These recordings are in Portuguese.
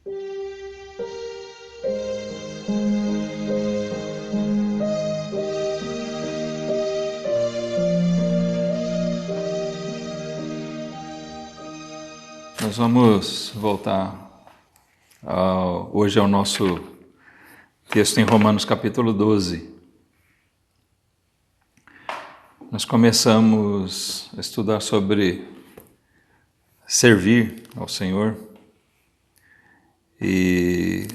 Nós vamos voltar hoje ao nosso texto em Romanos capítulo 12. Nós começamos a estudar sobre servir ao Senhor e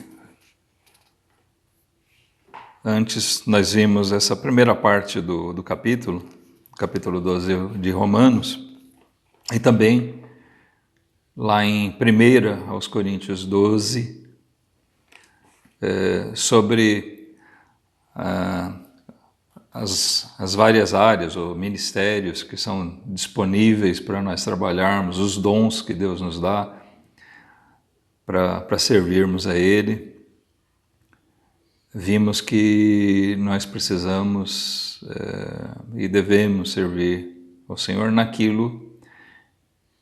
antes nós vimos essa primeira parte do capítulo 12 de Romanos e também lá em 1 aos Coríntios 12, sobre as várias áreas ou ministérios que são disponíveis para nós trabalharmos, os dons que Deus nos dá para servirmos a Ele. Vimos que nós precisamos e devemos servir ao Senhor naquilo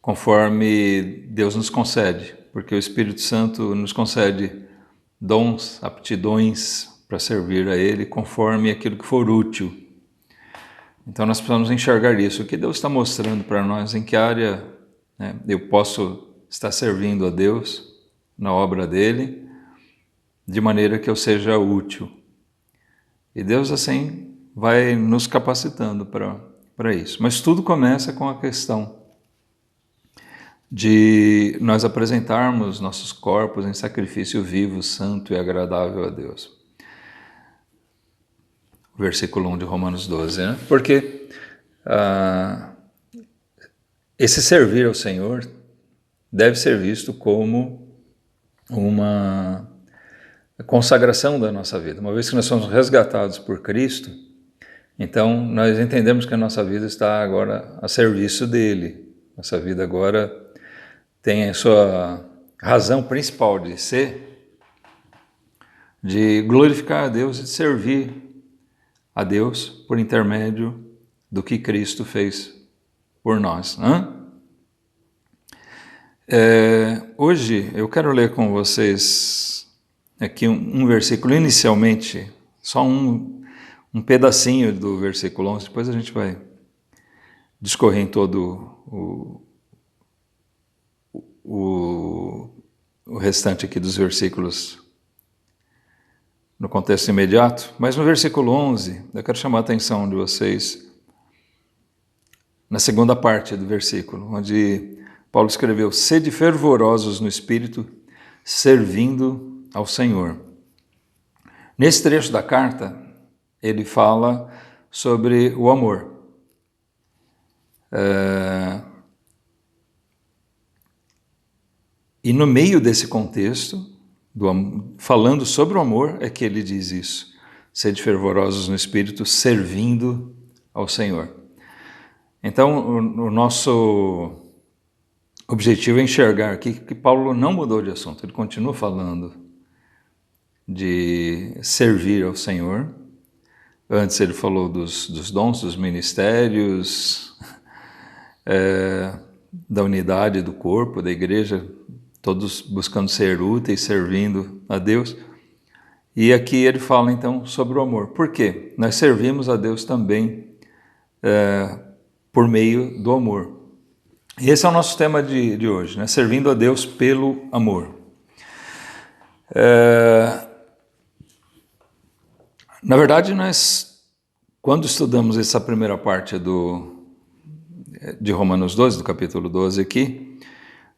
conforme Deus nos concede, porque o Espírito Santo nos concede dons, aptidões para servir a Ele, conforme aquilo que for útil. Então nós precisamos enxergar isso, o que Deus está mostrando para nós, em que área eu posso estar servindo a Deus na obra dEle, de maneira que eu seja útil. E Deus assim vai nos capacitando para isso. Mas tudo começa com a questão de nós apresentarmos nossos corpos em sacrifício vivo, santo e agradável a Deus. Versículo 1 de Romanos 12, né? Porque esse servir ao Senhor deve ser visto como uma consagração da nossa vida. Uma vez que nós somos resgatados por Cristo, então nós entendemos que a nossa vida está agora a serviço dEle. Nossa vida agora tem a sua razão principal de ser, de glorificar a Deus e de servir a Deus por intermédio do que Cristo fez por nós. Hoje eu quero ler com vocês aqui um versículo, inicialmente, só um pedacinho do versículo 11, depois a gente vai discorrer em todo o restante aqui dos versículos no contexto imediato, mas no versículo 11, eu quero chamar a atenção de vocês na segunda parte do versículo, onde Paulo escreveu: sede fervorosos no Espírito, servindo ao Senhor. Nesse trecho da carta, ele fala sobre o amor. E no meio desse contexto, falando sobre o amor, é que ele diz isso: sede fervorosos no Espírito, servindo ao Senhor. Então, o nosso objetivo é enxergar aqui que Paulo não mudou de assunto, ele continua falando de servir ao Senhor. Antes ele falou dos dons, dos ministérios, da unidade do corpo, da igreja, todos buscando ser úteis, servindo a Deus. E aqui ele fala então sobre o amor. Por quê? Nós servimos a Deus também por meio do amor. E esse é o nosso tema de hoje, né? Servindo a Deus pelo amor. Na verdade, nós, quando estudamos essa primeira parte de Romanos 12, do capítulo 12 aqui,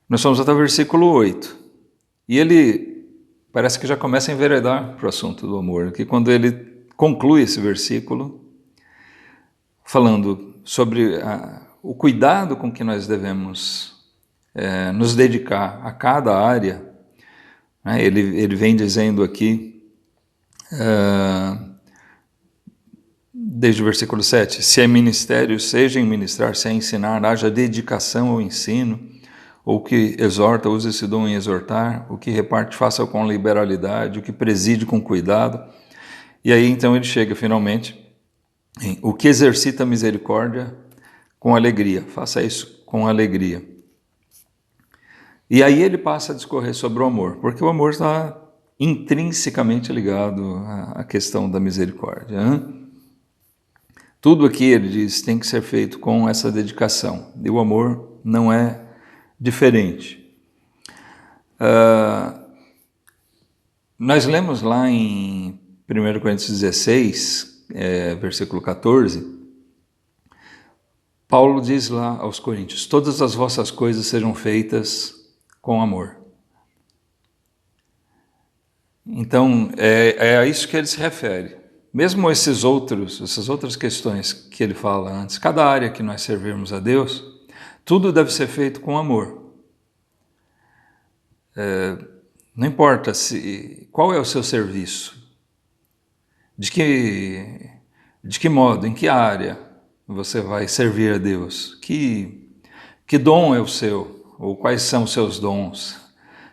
nós fomos até o versículo 8, e ele parece que já começa a enveredar para o assunto do amor, que quando ele conclui esse versículo, falando sobre o cuidado com que nós devemos nos dedicar a cada área, né? Ele vem dizendo aqui, desde o versículo 7, se é ministério, seja em ministrar, se é ensinar, haja dedicação ao ensino. O que exorta, use esse dom em exortar, o que reparte, faça com liberalidade, o que preside com cuidado. E aí então ele chega finalmente em o que exercita a misericórdia com alegria, faça isso com alegria. E aí ele passa a discorrer sobre o amor, porque o amor está intrinsecamente ligado à questão da misericórdia, né? Tudo aqui, ele diz, tem que ser feito com essa dedicação, e o amor não é diferente. Nós lemos lá em 1 Coríntios 16, versículo 14, Paulo diz lá aos Coríntios, todas as vossas coisas sejam feitas com amor. Então, é a isso que ele se refere. Mesmo essas outras questões que ele fala antes, cada área que nós servirmos a Deus, tudo deve ser feito com amor. Não importa qual é o seu serviço, de que modo, em que área você vai servir a Deus, que dom é o seu, ou quais são os seus dons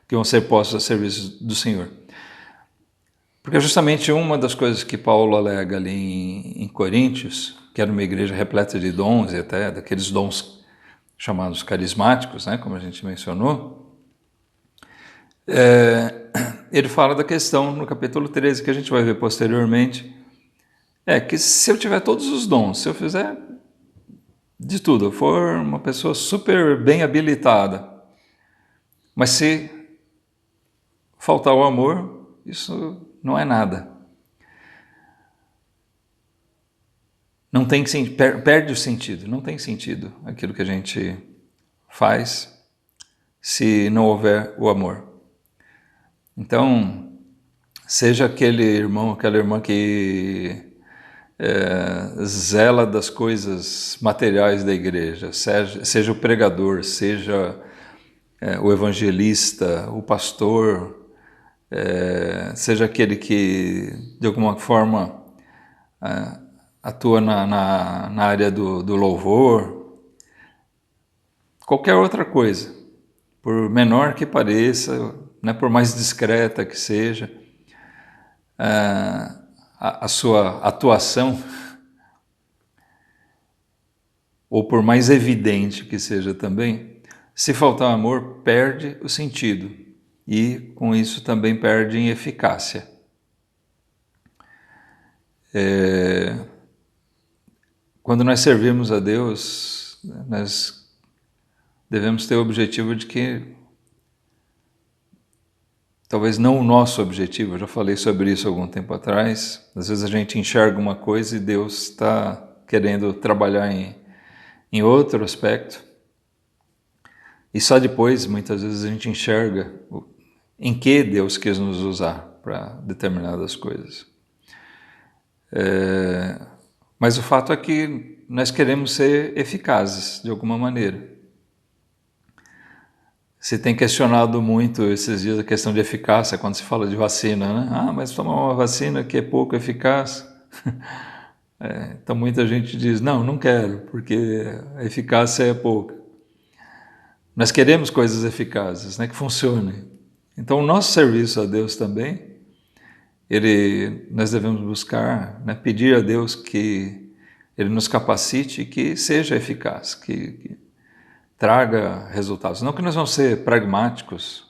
que vão ser postos a serviço do Senhor. Porque justamente uma das coisas que Paulo alega ali em Coríntios, que era uma igreja repleta de dons, e até daqueles dons chamados carismáticos, né, como a gente mencionou, ele fala da questão no capítulo 13, que a gente vai ver posteriormente, que se eu tiver todos os dons, se eu fizer de tudo, eu for uma pessoa super bem habilitada, mas se faltar o amor, isso não é nada. Não tem perde o sentido, não tem sentido aquilo que a gente faz se não houver o amor. Então, seja aquele irmão, aquela irmã que zela das coisas materiais da igreja, seja o pregador, seja o evangelista, o pastor, seja aquele que de alguma forma atua na área do louvor, qualquer outra coisa, por menor que pareça, né, por mais discreta que seja, a sua atuação, ou por mais evidente que seja também, se faltar amor, perde o sentido e com isso também perde em eficácia. Quando nós servimos a Deus, nós devemos ter o objetivo de que, talvez não o nosso objetivo, eu já falei sobre isso algum tempo atrás, às vezes a gente enxerga uma coisa e Deus está querendo trabalhar em outro aspecto, e só depois, muitas vezes, a gente enxerga em que Deus quis nos usar para determinadas coisas. Mas o fato é que nós queremos ser eficazes, de alguma maneira. Se tem questionado muito esses dias a questão de eficácia, quando se fala de vacina, né? Ah, mas tomar uma vacina que é pouco eficaz. Então muita gente diz, não quero, porque a eficácia é pouca. Nós queremos coisas eficazes, né, que funcionem. Então o nosso serviço a Deus também, nós devemos buscar, né, pedir a Deus que Ele nos capacite e que seja eficaz, que traga resultados. Não que nós vamos ser pragmáticos,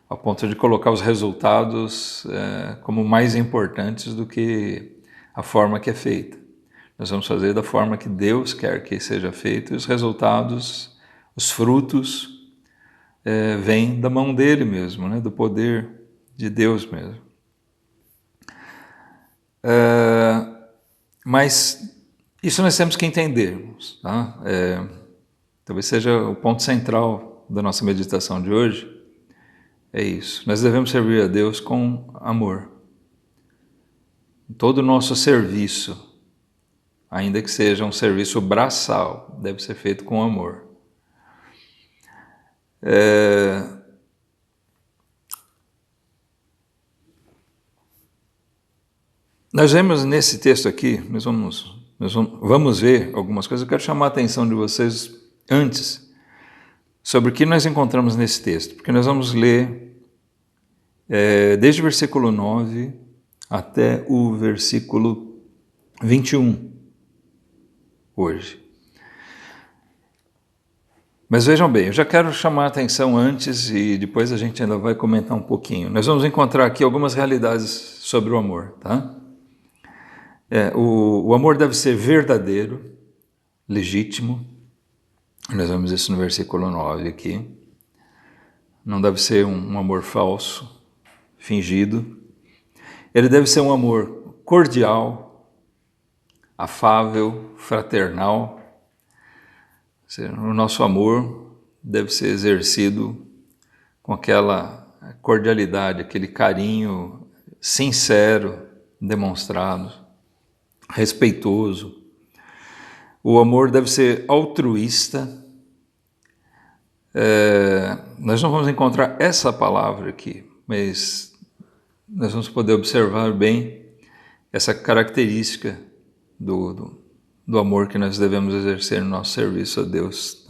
ao ponto de colocar os resultados como mais importantes do que a forma que é feita. Nós vamos fazer da forma que Deus quer que seja feito e os resultados, os frutos, vêm da mão dele mesmo, né? Do poder de Deus mesmo. Mas isso nós temos que entendermos, tá? Talvez seja o ponto central da nossa meditação de hoje, é isso. Nós devemos servir a Deus com amor. Todo o nosso serviço, ainda que seja um serviço braçal, deve ser feito com amor. Nós vemos nesse texto aqui, nós vamos ver algumas coisas. Eu quero chamar a atenção de vocês antes sobre o que nós encontramos nesse texto, porque nós vamos ler desde o versículo 9 até o versículo 21 hoje. Mas vejam bem, eu já quero chamar a atenção antes e depois a gente ainda vai comentar um pouquinho. Nós vamos encontrar aqui algumas realidades sobre o amor, tá? O amor deve ser verdadeiro, legítimo. Nós vemos isso no versículo 9 aqui. Não deve ser um amor falso, fingido. Ele deve ser um amor cordial, afável, fraternal. O nosso amor deve ser exercido com aquela cordialidade, aquele carinho sincero, demonstrado, respeitoso. O amor deve ser altruísta. Nós não vamos encontrar essa palavra aqui, mas nós vamos poder observar bem essa característica do amor que nós devemos exercer no nosso serviço a Deus.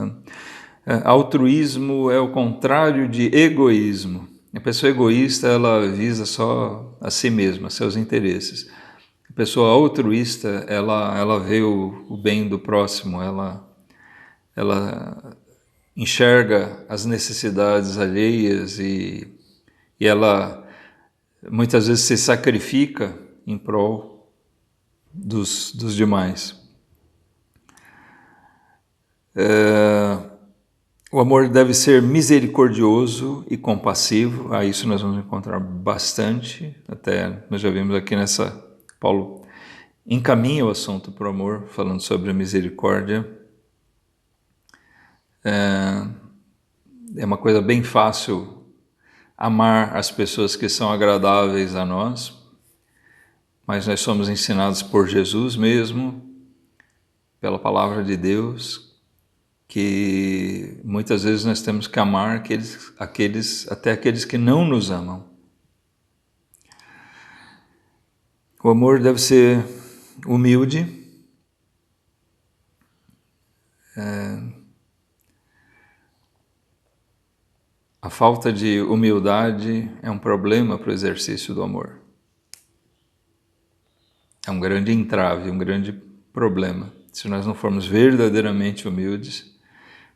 Altruísmo é o contrário de egoísmo. A pessoa egoísta, ela visa só a si mesma, seus interesses. A pessoa altruísta, ela vê o bem do próximo, ela enxerga as necessidades alheias e ela muitas vezes se sacrifica em prol dos demais. O amor deve ser misericordioso e compassivo. Isso nós vamos encontrar bastante. Até nós já vimos aqui Paulo encaminha o assunto para o amor, falando sobre a misericórdia. É uma coisa bem fácil amar as pessoas que são agradáveis a nós, mas nós somos ensinados por Jesus mesmo, pela palavra de Deus, que muitas vezes nós temos que amar até aqueles que não nos amam. O amor deve ser humilde, a falta de humildade é um problema para o exercício do amor. É um grande entrave, um grande problema. Se nós não formos verdadeiramente humildes,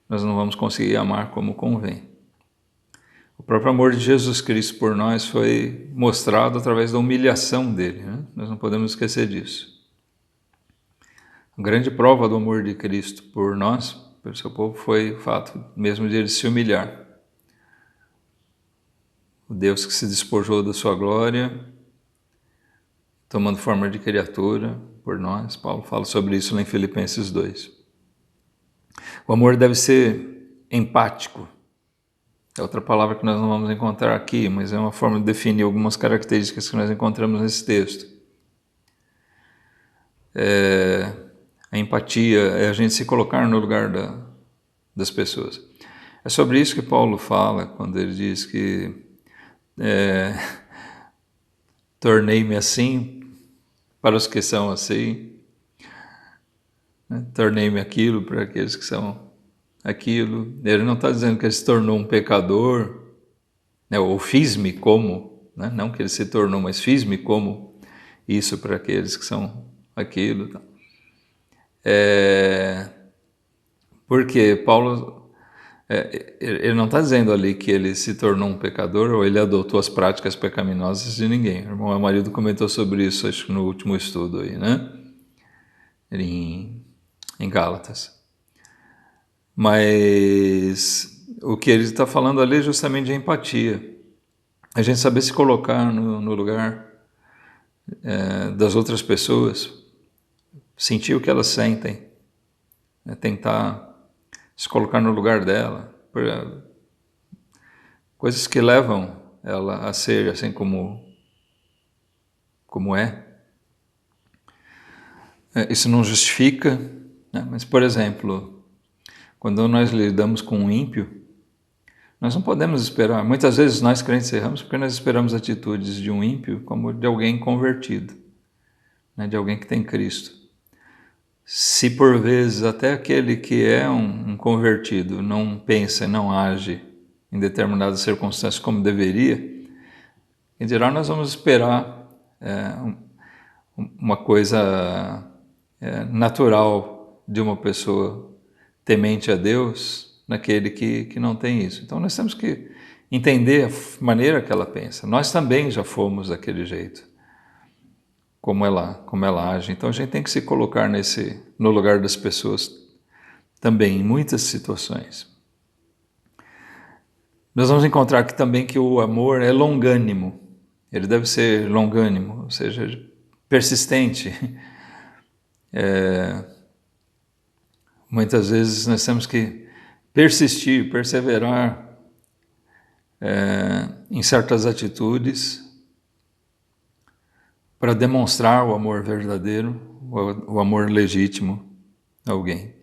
nós não vamos conseguir amar como convém. O próprio amor de Jesus Cristo por nós foi mostrado através da humilhação dele, né? Nós não podemos esquecer disso. A grande prova do amor de Cristo por nós, pelo seu povo, foi o fato mesmo de ele se humilhar. O Deus que se despojou da sua glória, tomando forma de criatura por nós. Paulo fala sobre isso lá em Filipenses 2. O amor deve ser empático. É outra palavra que nós não vamos encontrar aqui, mas é uma forma de definir algumas características que nós encontramos nesse texto. A empatia é a gente se colocar no lugar das pessoas. É sobre isso que Paulo fala quando ele diz que tornei-me assim para os que são assim, né? Tornei-me aquilo para aqueles que são aquilo. Ele não está dizendo que ele se tornou um pecador, né? Ou fiz-me como, né? Não que ele se tornou, mas fiz-me como isso para aqueles que são aquilo. Porque Paulo, ele não está dizendo ali que ele se tornou um pecador ou ele adotou as práticas pecaminosas de ninguém. O irmão Amarildo comentou sobre isso, acho que no último estudo aí, né? Em Gálatas. Mas o que ele está falando ali é justamente de empatia. A gente saber se colocar no lugar das outras pessoas, sentir o que elas sentem, tentar se colocar no lugar dela, coisas que levam ela a ser assim como é. Isso não justifica, né? Mas, por exemplo, quando nós lidamos com um ímpio, nós não podemos esperar. Muitas vezes nós crentes erramos porque nós esperamos atitudes de um ímpio como de alguém convertido, né? De alguém que tem Cristo. Se por vezes até aquele que é um convertido não pensa, não age em determinadas circunstâncias como deveria, em geral nós vamos esperar uma coisa natural de uma pessoa temente a Deus, naquele que não tem isso. Então nós temos que entender a maneira que ela pensa. Nós também já fomos daquele jeito, como ela age. Então a gente tem que se colocar no lugar das pessoas também, em muitas situações. Nós vamos encontrar aqui também que o amor é longânimo. Ele deve ser longânimo, ou seja, persistente. Muitas vezes nós temos que persistir, perseverar em certas atitudes para demonstrar o amor verdadeiro, o amor legítimo a alguém.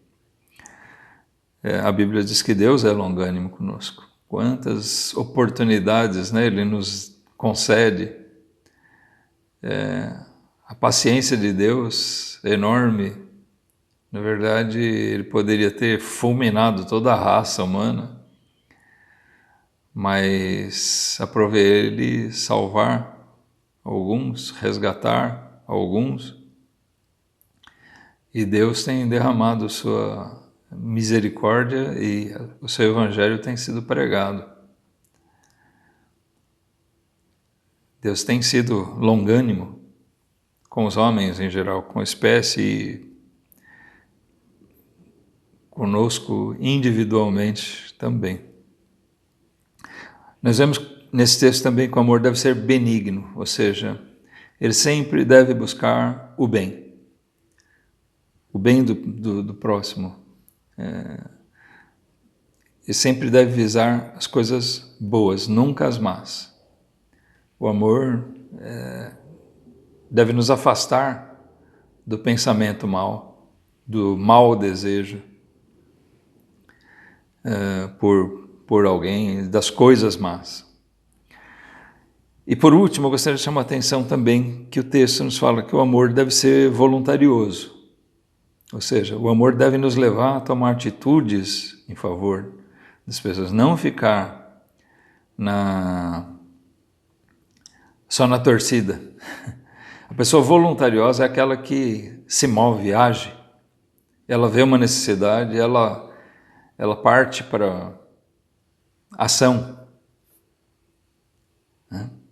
A Bíblia diz que Deus é longânimo conosco. Quantas oportunidades, né, Ele nos concede. A paciência de Deus é enorme. Na verdade, Ele poderia ter fulminado toda a raça humana, mas aprove Ele salvar alguns, resgatar alguns, e Deus tem derramado sua misericórdia e o seu evangelho tem sido pregado. Deus tem sido longânimo com os homens em geral, com a espécie e conosco individualmente também. Nós vemos nesse texto também que o amor deve ser benigno, ou seja, ele sempre deve buscar o bem do próximo. Ele sempre deve visar as coisas boas, nunca as más. O amor deve nos afastar do pensamento mau, do mau desejo por alguém, das coisas más. E por último, eu gostaria de chamar a atenção também que o texto nos fala que o amor deve ser voluntarioso. Ou seja, o amor deve nos levar a tomar atitudes em favor das pessoas, não ficar só na torcida. A pessoa voluntariosa é aquela que se move, age. Ela vê uma necessidade, ela parte para ação.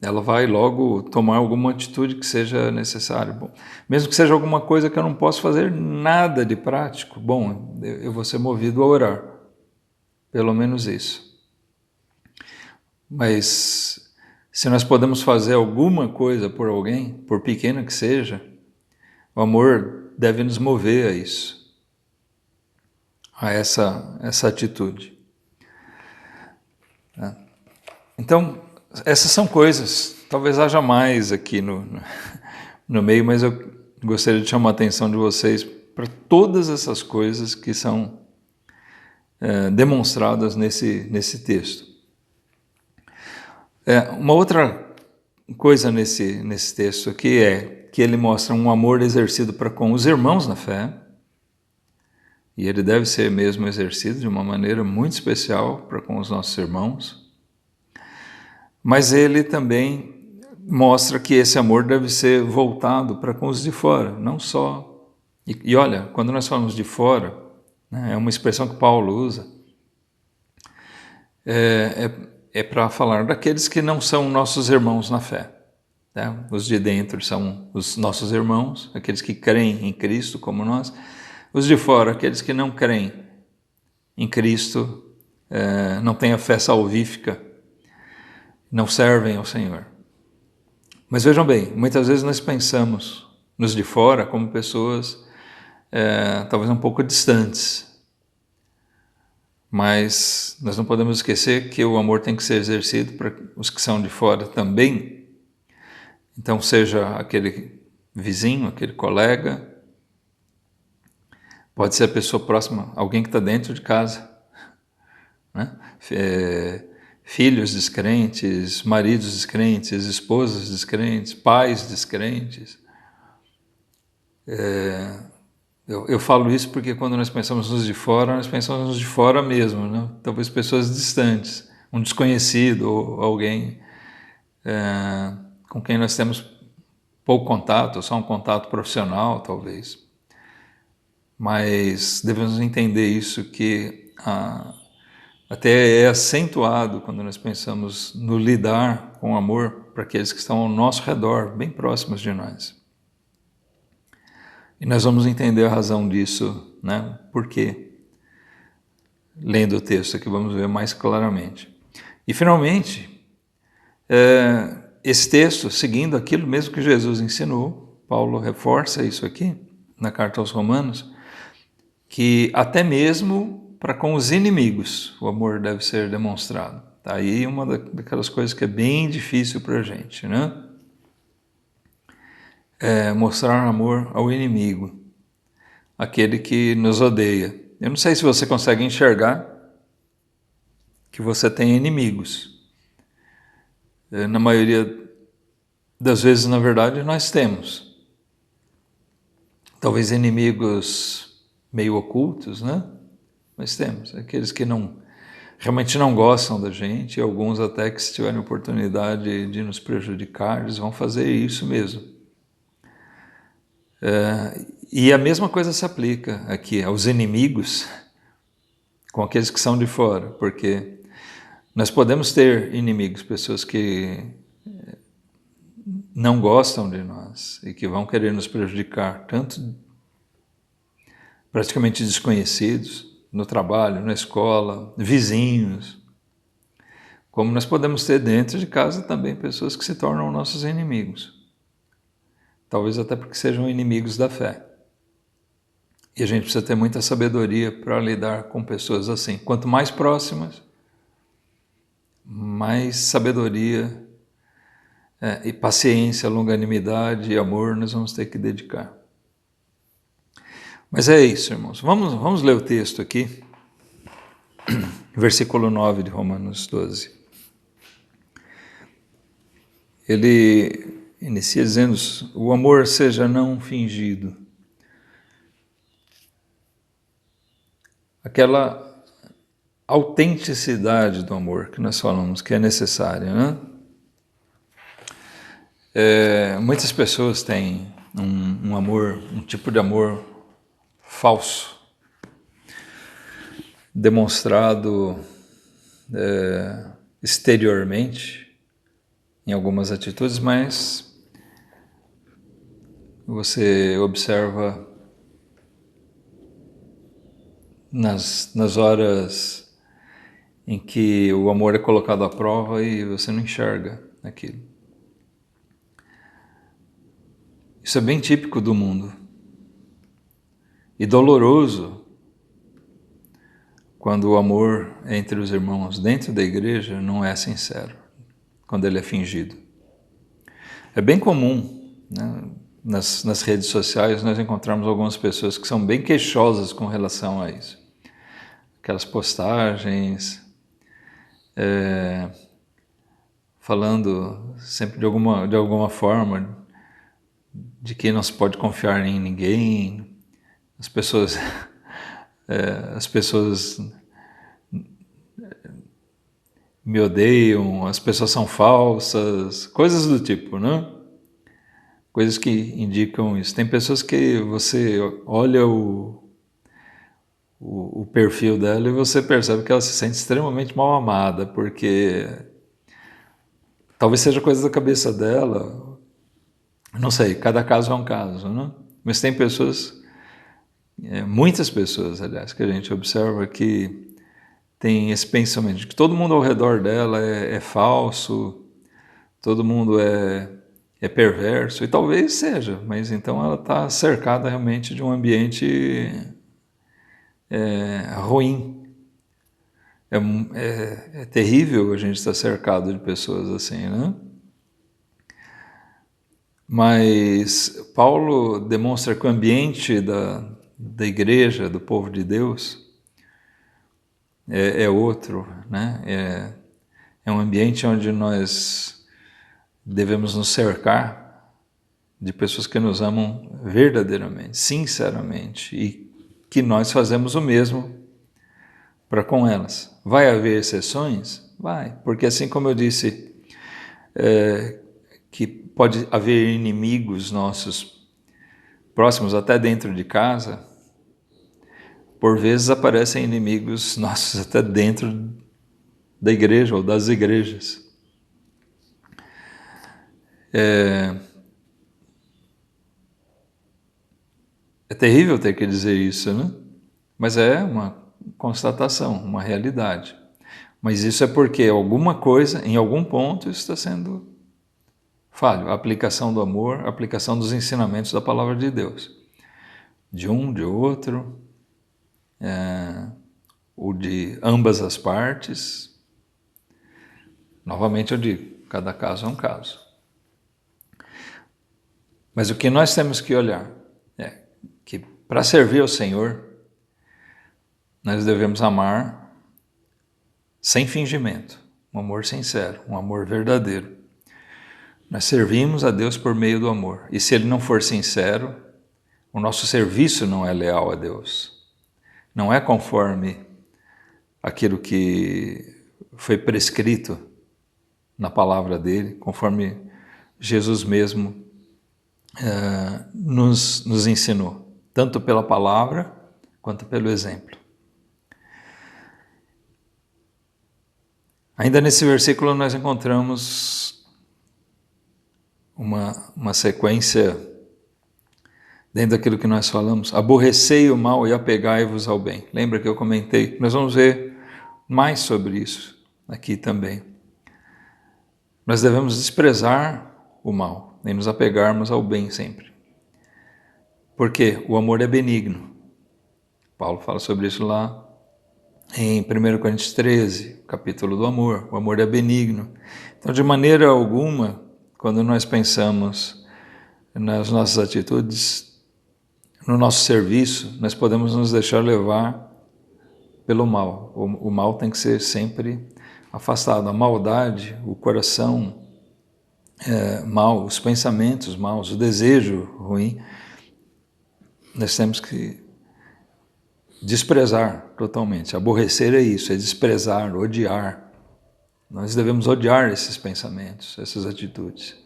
Ela vai logo tomar alguma atitude que seja necessária. Bom, mesmo que seja alguma coisa que eu não posso fazer nada de prático, bom, eu vou ser movido a orar. Pelo menos isso. Mas se nós podemos fazer alguma coisa por alguém, por pequena que seja, o amor deve nos mover a isso, a essa atitude. Então, essas são coisas, talvez haja mais aqui no meio, mas eu gostaria de chamar a atenção de vocês para todas essas coisas que são demonstradas nesse texto. Uma outra coisa nesse texto aqui é que ele mostra um amor exercido para com os irmãos na fé, e ele deve ser mesmo exercido de uma maneira muito especial para com os nossos irmãos, mas ele também mostra que esse amor deve ser voltado para com os de fora, não só... E olha, quando nós falamos de fora, né, é uma expressão que Paulo usa, é para falar daqueles que não são nossos irmãos na fé. Né? Os de dentro são os nossos irmãos, aqueles que creem em Cristo como nós. Os de fora, aqueles que não creem em Cristo, não têm a fé salvífica, não servem ao Senhor. Mas vejam bem, muitas vezes nós pensamos nos de fora como pessoas talvez um pouco distantes. Mas nós não podemos esquecer que o amor tem que ser exercido para os que são de fora também. Então, seja aquele vizinho, aquele colega, pode ser a pessoa próxima, alguém que está dentro de casa, né? Filhos descrentes, maridos descrentes, esposas descrentes, pais descrentes. Eu falo isso porque quando nós pensamos nos de fora, nós pensamos nos de fora mesmo, né? Talvez pessoas distantes, um desconhecido ou alguém com quem nós temos pouco contato, só um contato profissional, talvez. Mas devemos entender isso, que até é acentuado quando nós pensamos no lidar com amor para aqueles que estão ao nosso redor, bem próximos de nós. E nós vamos entender a razão disso, né? Por quê? Lendo o texto aqui vamos ver mais claramente. E finalmente, esse texto, seguindo aquilo mesmo que Jesus ensinou, Paulo reforça isso aqui na carta aos Romanos, que até mesmo para com os inimigos o amor deve ser demonstrado. Tá aí uma daquelas coisas que é bem difícil para a gente, né? Mostrar amor ao inimigo, aquele que nos odeia. Eu não sei se você consegue enxergar que você tem inimigos. Na maioria das vezes, na verdade, nós temos. Talvez inimigos meio ocultos, né? Mas temos. Aqueles que realmente não gostam da gente, e alguns até que, se tiverem oportunidade de nos prejudicar, eles vão fazer isso mesmo. E a mesma coisa se aplica aqui aos inimigos com aqueles que são de fora, porque nós podemos ter inimigos, pessoas que não gostam de nós e que vão querer nos prejudicar, tanto praticamente desconhecidos, no trabalho, na escola, vizinhos, como nós podemos ter dentro de casa também pessoas que se tornam nossos inimigos. Talvez até porque sejam inimigos da fé. E a gente precisa ter muita sabedoria para lidar com pessoas assim. Quanto mais próximas, mais sabedoria e paciência, longanimidade e amor nós vamos ter que dedicar. Mas é isso, irmãos. Vamos ler o texto aqui, versículo 9 de Romanos 12. Ele inicia dizendo: o amor seja não fingido. Aquela autenticidade do amor que nós falamos que é necessária, né? Muitas pessoas têm um amor, um tipo de amor falso, demonstrado exteriormente em algumas atitudes, mas você observa nas horas em que o amor é colocado à prova e você não enxerga aquilo. Isso é bem típico do mundo e doloroso quando o amor entre os irmãos dentro da igreja não é sincero, quando ele é fingido. É bem comum, né? Nas redes sociais nós encontramos algumas pessoas que são bem queixosas com relação a isso. Aquelas postagens falando sempre de alguma forma de que não se pode confiar em ninguém. As pessoas me odeiam, as pessoas são falsas, coisas do tipo, né? Coisas que indicam isso. Tem pessoas que você olha o perfil dela e você percebe que ela se sente extremamente mal amada, porque talvez seja coisa da cabeça dela, não sei, cada caso é um caso, né? Mas tem pessoas, muitas pessoas, aliás, que a gente observa que tem esse pensamento de que todo mundo ao redor dela é falso, todo mundo é perverso, e talvez seja, mas então ela está cercada realmente de um ambiente ruim. É terrível a gente estar cercado de pessoas assim, né? Mas Paulo demonstra que o ambiente da igreja, do povo de Deus, é outro, né? É um ambiente onde nós devemos nos cercar de pessoas que nos amam verdadeiramente, sinceramente, e que nós fazemos o mesmo para com elas. Vai haver exceções? Vai, porque assim como eu disse, que pode haver inimigos nossos próximos, até dentro de casa, por vezes aparecem inimigos nossos até dentro da igreja ou das igrejas. É terrível ter que dizer isso, né? Mas é uma constatação, uma realidade. Mas isso é porque alguma coisa, em algum ponto, isso está sendo falho. A aplicação do amor, a aplicação dos ensinamentos da palavra de Deus. De um, de outro, ou de ambas as partes. Novamente eu digo, cada caso é um caso. Mas o que nós temos que olhar é que para servir ao Senhor, nós devemos amar sem fingimento, um amor sincero, um amor verdadeiro. Nós servimos a Deus por meio do amor. E se ele não for sincero, o nosso serviço não é leal a Deus. Não é conforme aquilo que foi prescrito na palavra dele, conforme Jesus mesmo nos ensinou, tanto pela palavra quanto pelo exemplo. Ainda nesse versículo nós encontramos uma sequência dentro daquilo que nós falamos. Aborrecei o mal e apegai-vos ao bem. Lembra que eu comentei? Nós vamos ver mais sobre isso aqui também. Nós devemos desprezar o mal e nos apegarmos ao bem sempre. Porque o amor é benigno. Paulo fala sobre isso lá em 1 Coríntios 13, capítulo do amor. O amor é benigno. Então, de maneira alguma, quando nós pensamos nas nossas atitudes, no nosso serviço, nós podemos nos deixar levar pelo mal. O mal tem que ser sempre afastado. A maldade, o coração mau, os pensamentos maus, o desejo ruim, nós temos que desprezar totalmente. Aborrecer é isso, é desprezar, odiar. Nós devemos odiar esses pensamentos, essas atitudes.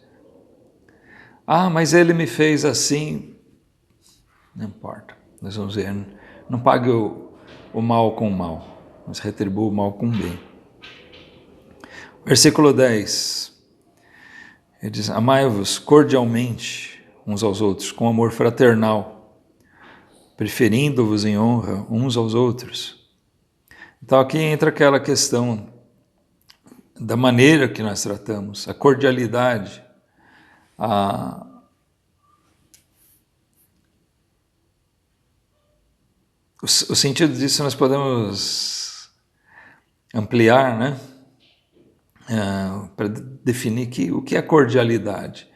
Ah, mas ele me fez assim. Não importa, nós vamos ver. Não pague o mal com o mal, mas retribua o mal com o bem. Versículo 10. Ele diz: amai-vos cordialmente uns aos outros, com amor fraternal, preferindo-vos em honra uns aos outros. Então aqui entra aquela questão da maneira que nós tratamos, a cordialidade, o sentido disso nós podemos ampliar, né? Para definir o que é cordialidade.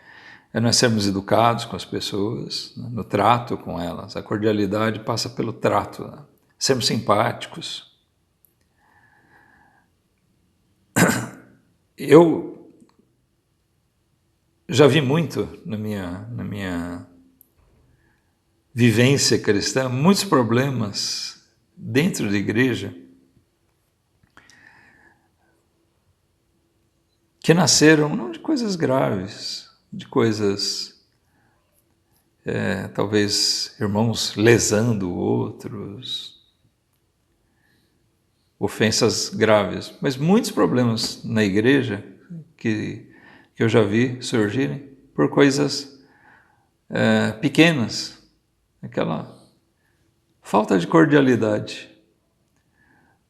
É nós sermos educados com as pessoas, né? No trato com elas. A cordialidade passa pelo trato, né? Sermos simpáticos. Eu já vi muito na minha vivência cristã, muitos problemas dentro da igreja que nasceram não de coisas graves, de coisas, talvez irmãos lesando outros, ofensas graves, mas muitos problemas na igreja que eu já vi surgirem por coisas pequenas, aquela falta de cordialidade.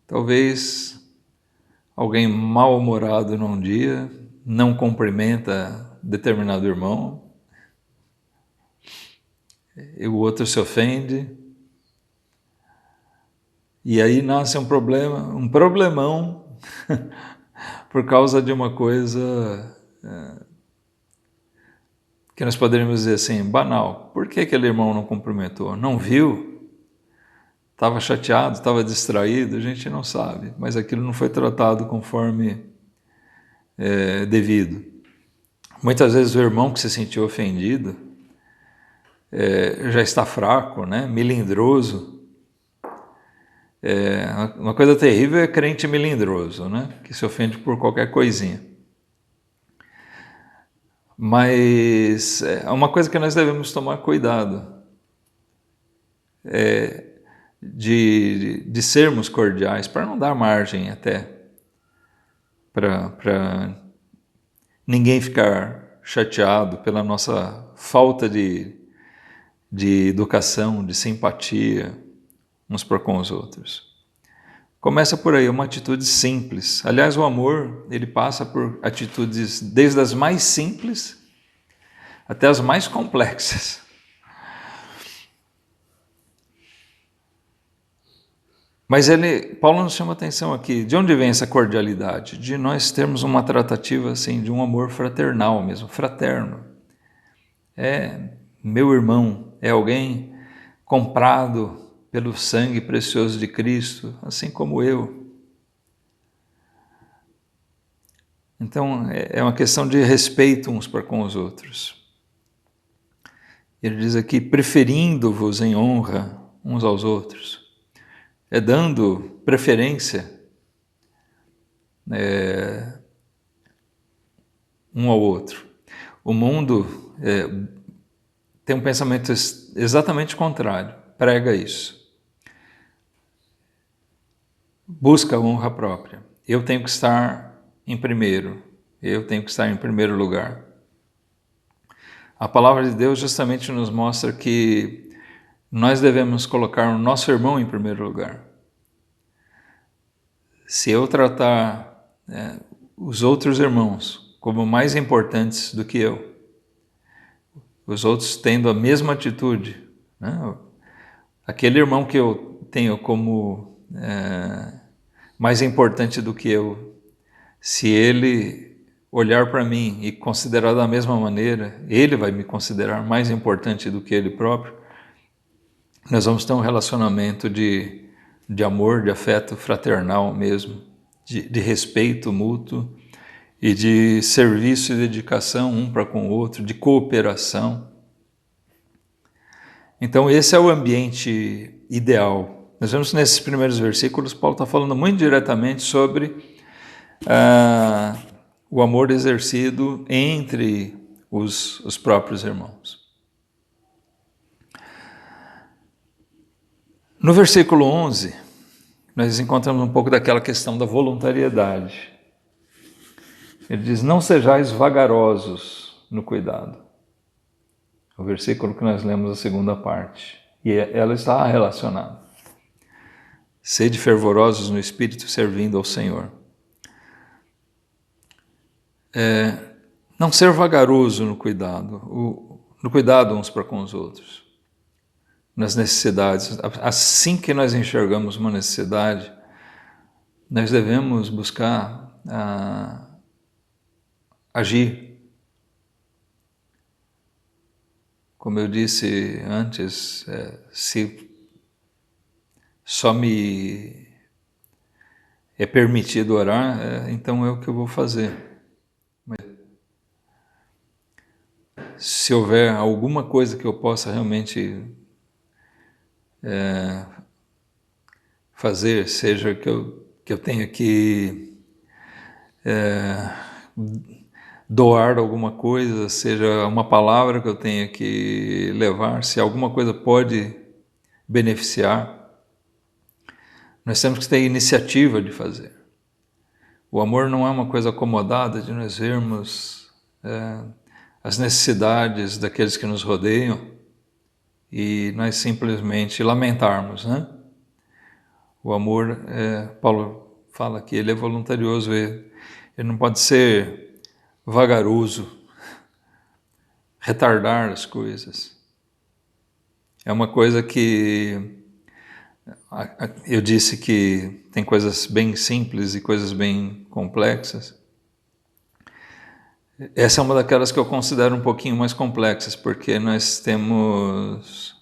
Talvez alguém mal-humorado num dia não cumprimenta determinado irmão e o outro se ofende. E aí nasce um problemão por causa de uma coisa que nós poderíamos dizer assim, banal. Por que aquele irmão não cumprimentou? Não viu? Estava chateado, estava distraído? A gente não sabe, mas aquilo não foi tratado conforme devido. Muitas vezes o irmão que se sentiu ofendido já está fraco, né? Melindroso. Uma coisa terrível é crente melindroso, né? Que se ofende por qualquer coisinha. Mas é uma coisa que nós devemos tomar cuidado. de sermos cordiais, para não dar margem até para ninguém ficar chateado pela nossa falta de educação, de simpatia uns para com os outros. Começa por aí, uma atitude simples. Aliás, o amor, ele passa por atitudes desde as mais simples até as mais complexas. Mas Paulo nos chama a atenção aqui, de onde vem essa cordialidade? De nós termos uma tratativa assim, de um amor fraternal mesmo, fraterno. É meu irmão, é alguém comprado pelo sangue precioso de Cristo, assim como eu. Então, é uma questão de respeito uns para com os outros. Ele diz aqui, preferindo-vos em honra uns aos outros. É dando preferência um ao outro. O mundo tem um pensamento exatamente contrário, prega isso. Busca a honra própria. Eu tenho que estar em primeiro, eu tenho que estar em primeiro lugar. A palavra de Deus justamente nos mostra que nós devemos colocar o nosso irmão em primeiro lugar. Se eu tratar os outros irmãos como mais importantes do que eu, os outros tendo a mesma atitude, né? Aquele irmão que eu tenho como mais importante do que eu, se ele olhar para mim e considerar da mesma maneira, ele vai me considerar mais importante do que ele próprio, nós vamos ter um relacionamento de amor, de afeto fraternal mesmo, de respeito mútuo e de serviço e dedicação um para com o outro, de cooperação. Então esse é o ambiente ideal. Nós vemos nesses primeiros versículos, Paulo está falando muito diretamente sobre o amor exercido entre os próprios irmãos. No versículo 11, nós encontramos um pouco daquela questão da voluntariedade. Ele diz, não sejais vagarosos no cuidado. O versículo que nós lemos a segunda parte. E ela está relacionada. Sede fervorosos no Espírito, servindo ao Senhor. Não ser vagaroso no cuidado uns para com os outros. Nas necessidades. Assim que nós enxergamos uma necessidade, nós devemos buscar agir. Como eu disse antes, se só me é permitido orar, então é o que eu vou fazer. Se houver alguma coisa que eu possa realmente fazer, seja que eu tenha que doar alguma coisa, seja uma palavra que eu tenha que levar, se alguma coisa pode beneficiar, nós temos que ter iniciativa de fazer. O amor não é uma coisa acomodada de nós vermos as necessidades daqueles que nos rodeiam e nós simplesmente lamentarmos, né? O amor, Paulo fala que ele é voluntarioso, ele não pode ser vagaroso, retardar as coisas. É uma coisa que eu disse que tem coisas bem simples e coisas bem complexas. Essa é uma daquelas que eu considero um pouquinho mais complexas, porque nós temos,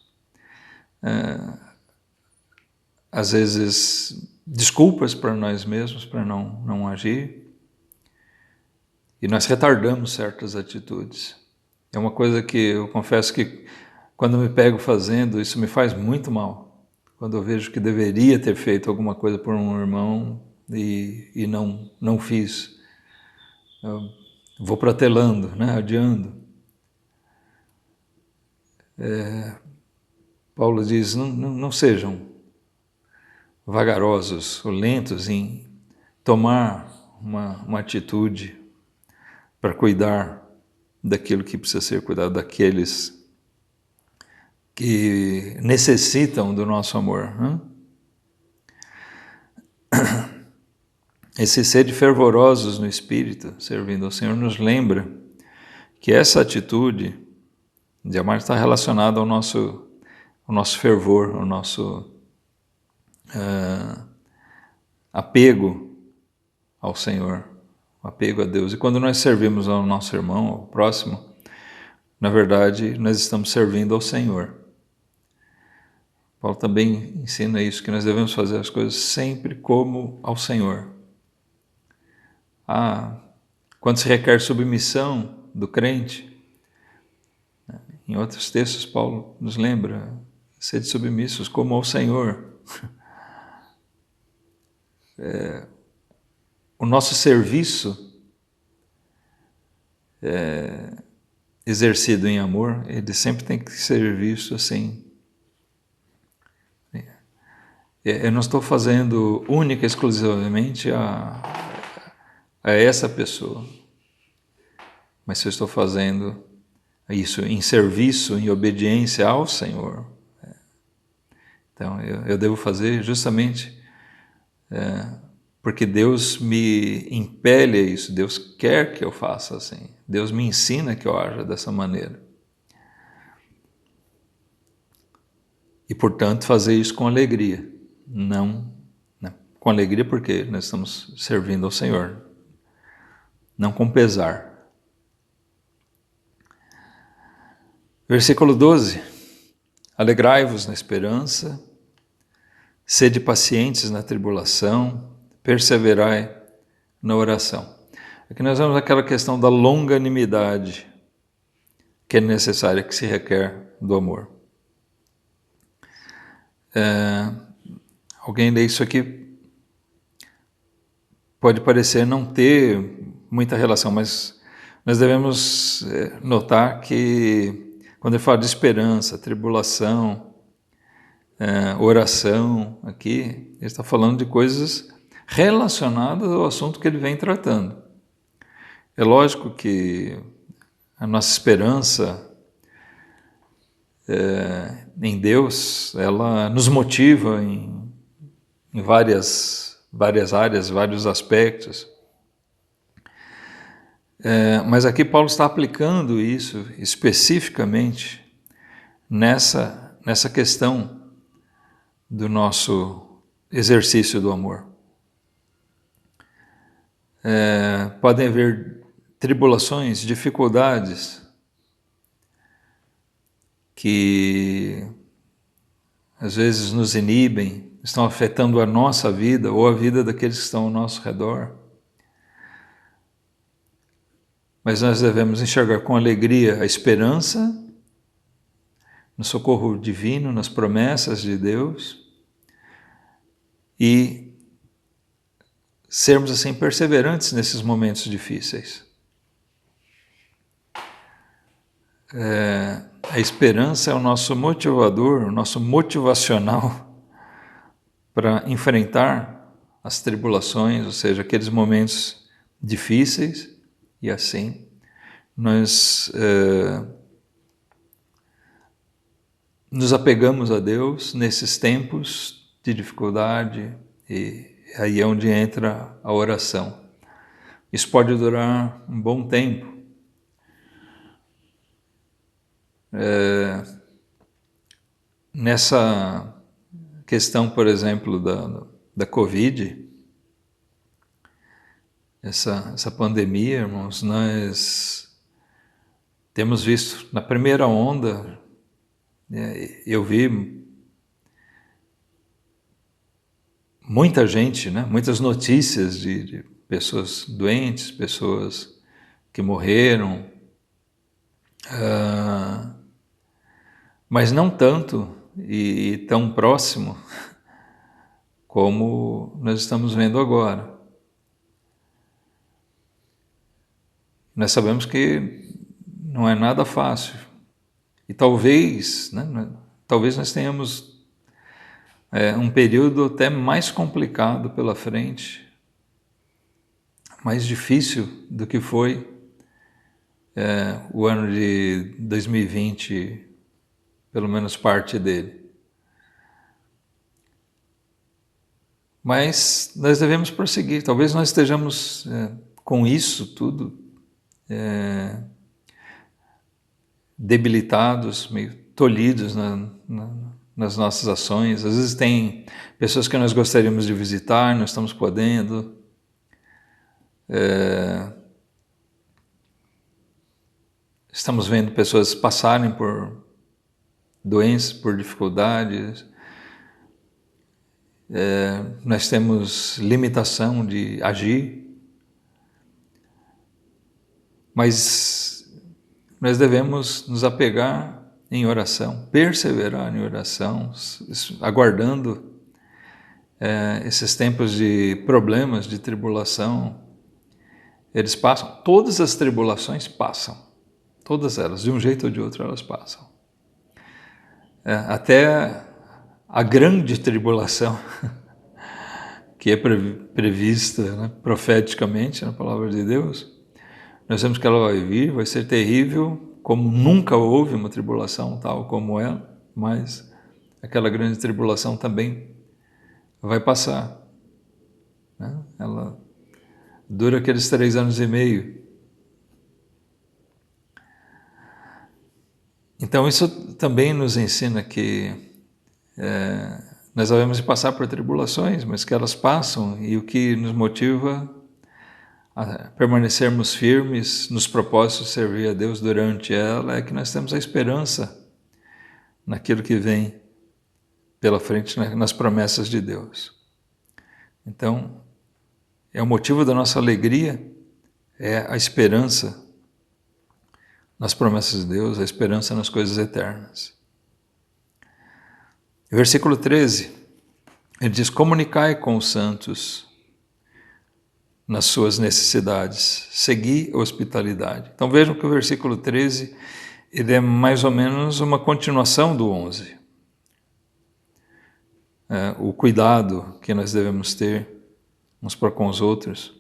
às vezes, desculpas para nós mesmos para não agir. E nós retardamos certas atitudes. É uma coisa que eu confesso que quando me pego fazendo, isso me faz muito mal. Quando eu vejo que deveria ter feito alguma coisa por um irmão e não fiz. Eu vou protelando, né? Adiando. Paulo diz, não sejam vagarosos ou lentos em tomar uma atitude para cuidar daquilo que precisa ser cuidado, daqueles que necessitam do nosso amor, né? Esse ser de fervorosos no Espírito, servindo ao Senhor, nos lembra que essa atitude de amar está relacionada ao nosso fervor, ao nosso apego ao Senhor, apego a Deus. E quando nós servimos ao nosso irmão, ao próximo, na verdade, nós estamos servindo ao Senhor. Paulo também ensina isso, que nós devemos fazer as coisas sempre como ao Senhor. Quando se requer submissão do crente, em outros textos Paulo nos lembra, sede submissos como ao Senhor. O nosso serviço exercido em amor, ele sempre tem que ser visto assim. Eu não estou fazendo única e exclusivamente a essa pessoa, mas eu estou fazendo isso em serviço, em obediência ao Senhor. Então eu devo fazer justamente porque Deus me impele a isso, Deus quer que eu faça assim, Deus me ensina que eu haja dessa maneira. E, portanto, fazer isso com alegria, não com alegria porque nós estamos servindo ao Senhor, não com pesar. Versículo 12. Alegrai-vos na esperança, sede pacientes na tribulação, perseverai na oração. Aqui nós vemos aquela questão da longanimidade que é necessária, que se requer do amor. Alguém lê isso aqui, pode parecer não ter muita relação, mas nós devemos notar que quando ele fala de esperança, tribulação, oração, aqui ele está falando de coisas relacionadas ao assunto que ele vem tratando. É lógico que a nossa esperança em Deus, ela nos motiva em várias áreas, vários aspectos. Mas aqui Paulo está aplicando isso especificamente nessa questão do nosso exercício do amor. Podem haver tribulações, dificuldades que às vezes nos inibem, estão afetando a nossa vida ou a vida daqueles que estão ao nosso redor. Mas nós devemos enxergar com alegria a esperança no socorro divino, nas promessas de Deus e sermos assim perseverantes nesses momentos difíceis. A esperança é o nosso motivador, o nosso motivacional para enfrentar as tribulações, ou seja, aqueles momentos difíceis, e assim nós nos apegamos a Deus nesses tempos de dificuldade, e aí é onde entra a oração. Isso pode durar um bom tempo. Nessa questão, por exemplo, da Covid, essa pandemia, irmãos, nós temos visto na primeira onda, eu vi muita gente, muitas notícias de pessoas doentes, pessoas que morreram, mas não tanto e tão próximo como nós estamos vendo agora. Nós sabemos que não é nada fácil e talvez nós tenhamos um período até mais complicado pela frente, mais difícil do que foi o ano de 2020, pelo menos parte dele. Mas nós devemos prosseguir. Talvez nós estejamos com isso tudo debilitados, meio tolhidos nas nossas ações. Às vezes tem pessoas que nós gostaríamos de visitar, não estamos podendo. Estamos vendo pessoas passarem por doenças, por dificuldades. Nós temos limitação de agir. Mas nós devemos nos apegar em oração, perseverar em oração, aguardando esses tempos de problemas, de tribulação. Eles passam, todas as tribulações passam, todas elas, de um jeito ou de outro elas passam. Até a grande tribulação, que é prevista, né, profeticamente na palavra de Deus, nós sabemos que ela vai vir, vai ser terrível, como nunca houve uma tribulação tal como ela, mas aquela grande tribulação também vai passar. Né? Ela dura aqueles 3 anos e meio. Então isso também nos ensina que nós devemos passar por tribulações, mas que elas passam, e o que nos motiva a permanecermos firmes nos propósitos de servir a Deus durante ela é que nós temos a esperança naquilo que vem pela frente, nas promessas de Deus. Então, o motivo da nossa alegria é a esperança nas promessas de Deus, a esperança nas coisas eternas. No versículo 13, ele diz: comunicai com os santos nas suas necessidades, segui a hospitalidade. Então vejam que o versículo 13 ele é mais ou menos uma continuação do 11. O cuidado que nós devemos ter uns para com os outros.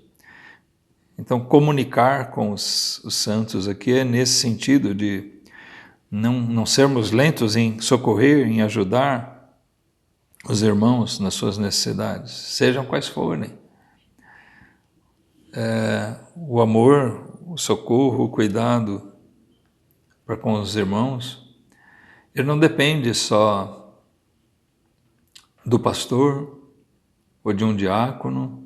Então comunicar com os santos aqui é nesse sentido de não sermos lentos em socorrer, em ajudar os irmãos nas suas necessidades, sejam quais forem. O amor, o socorro, o cuidado para com os irmãos, ele não depende só do pastor ou de um diácono.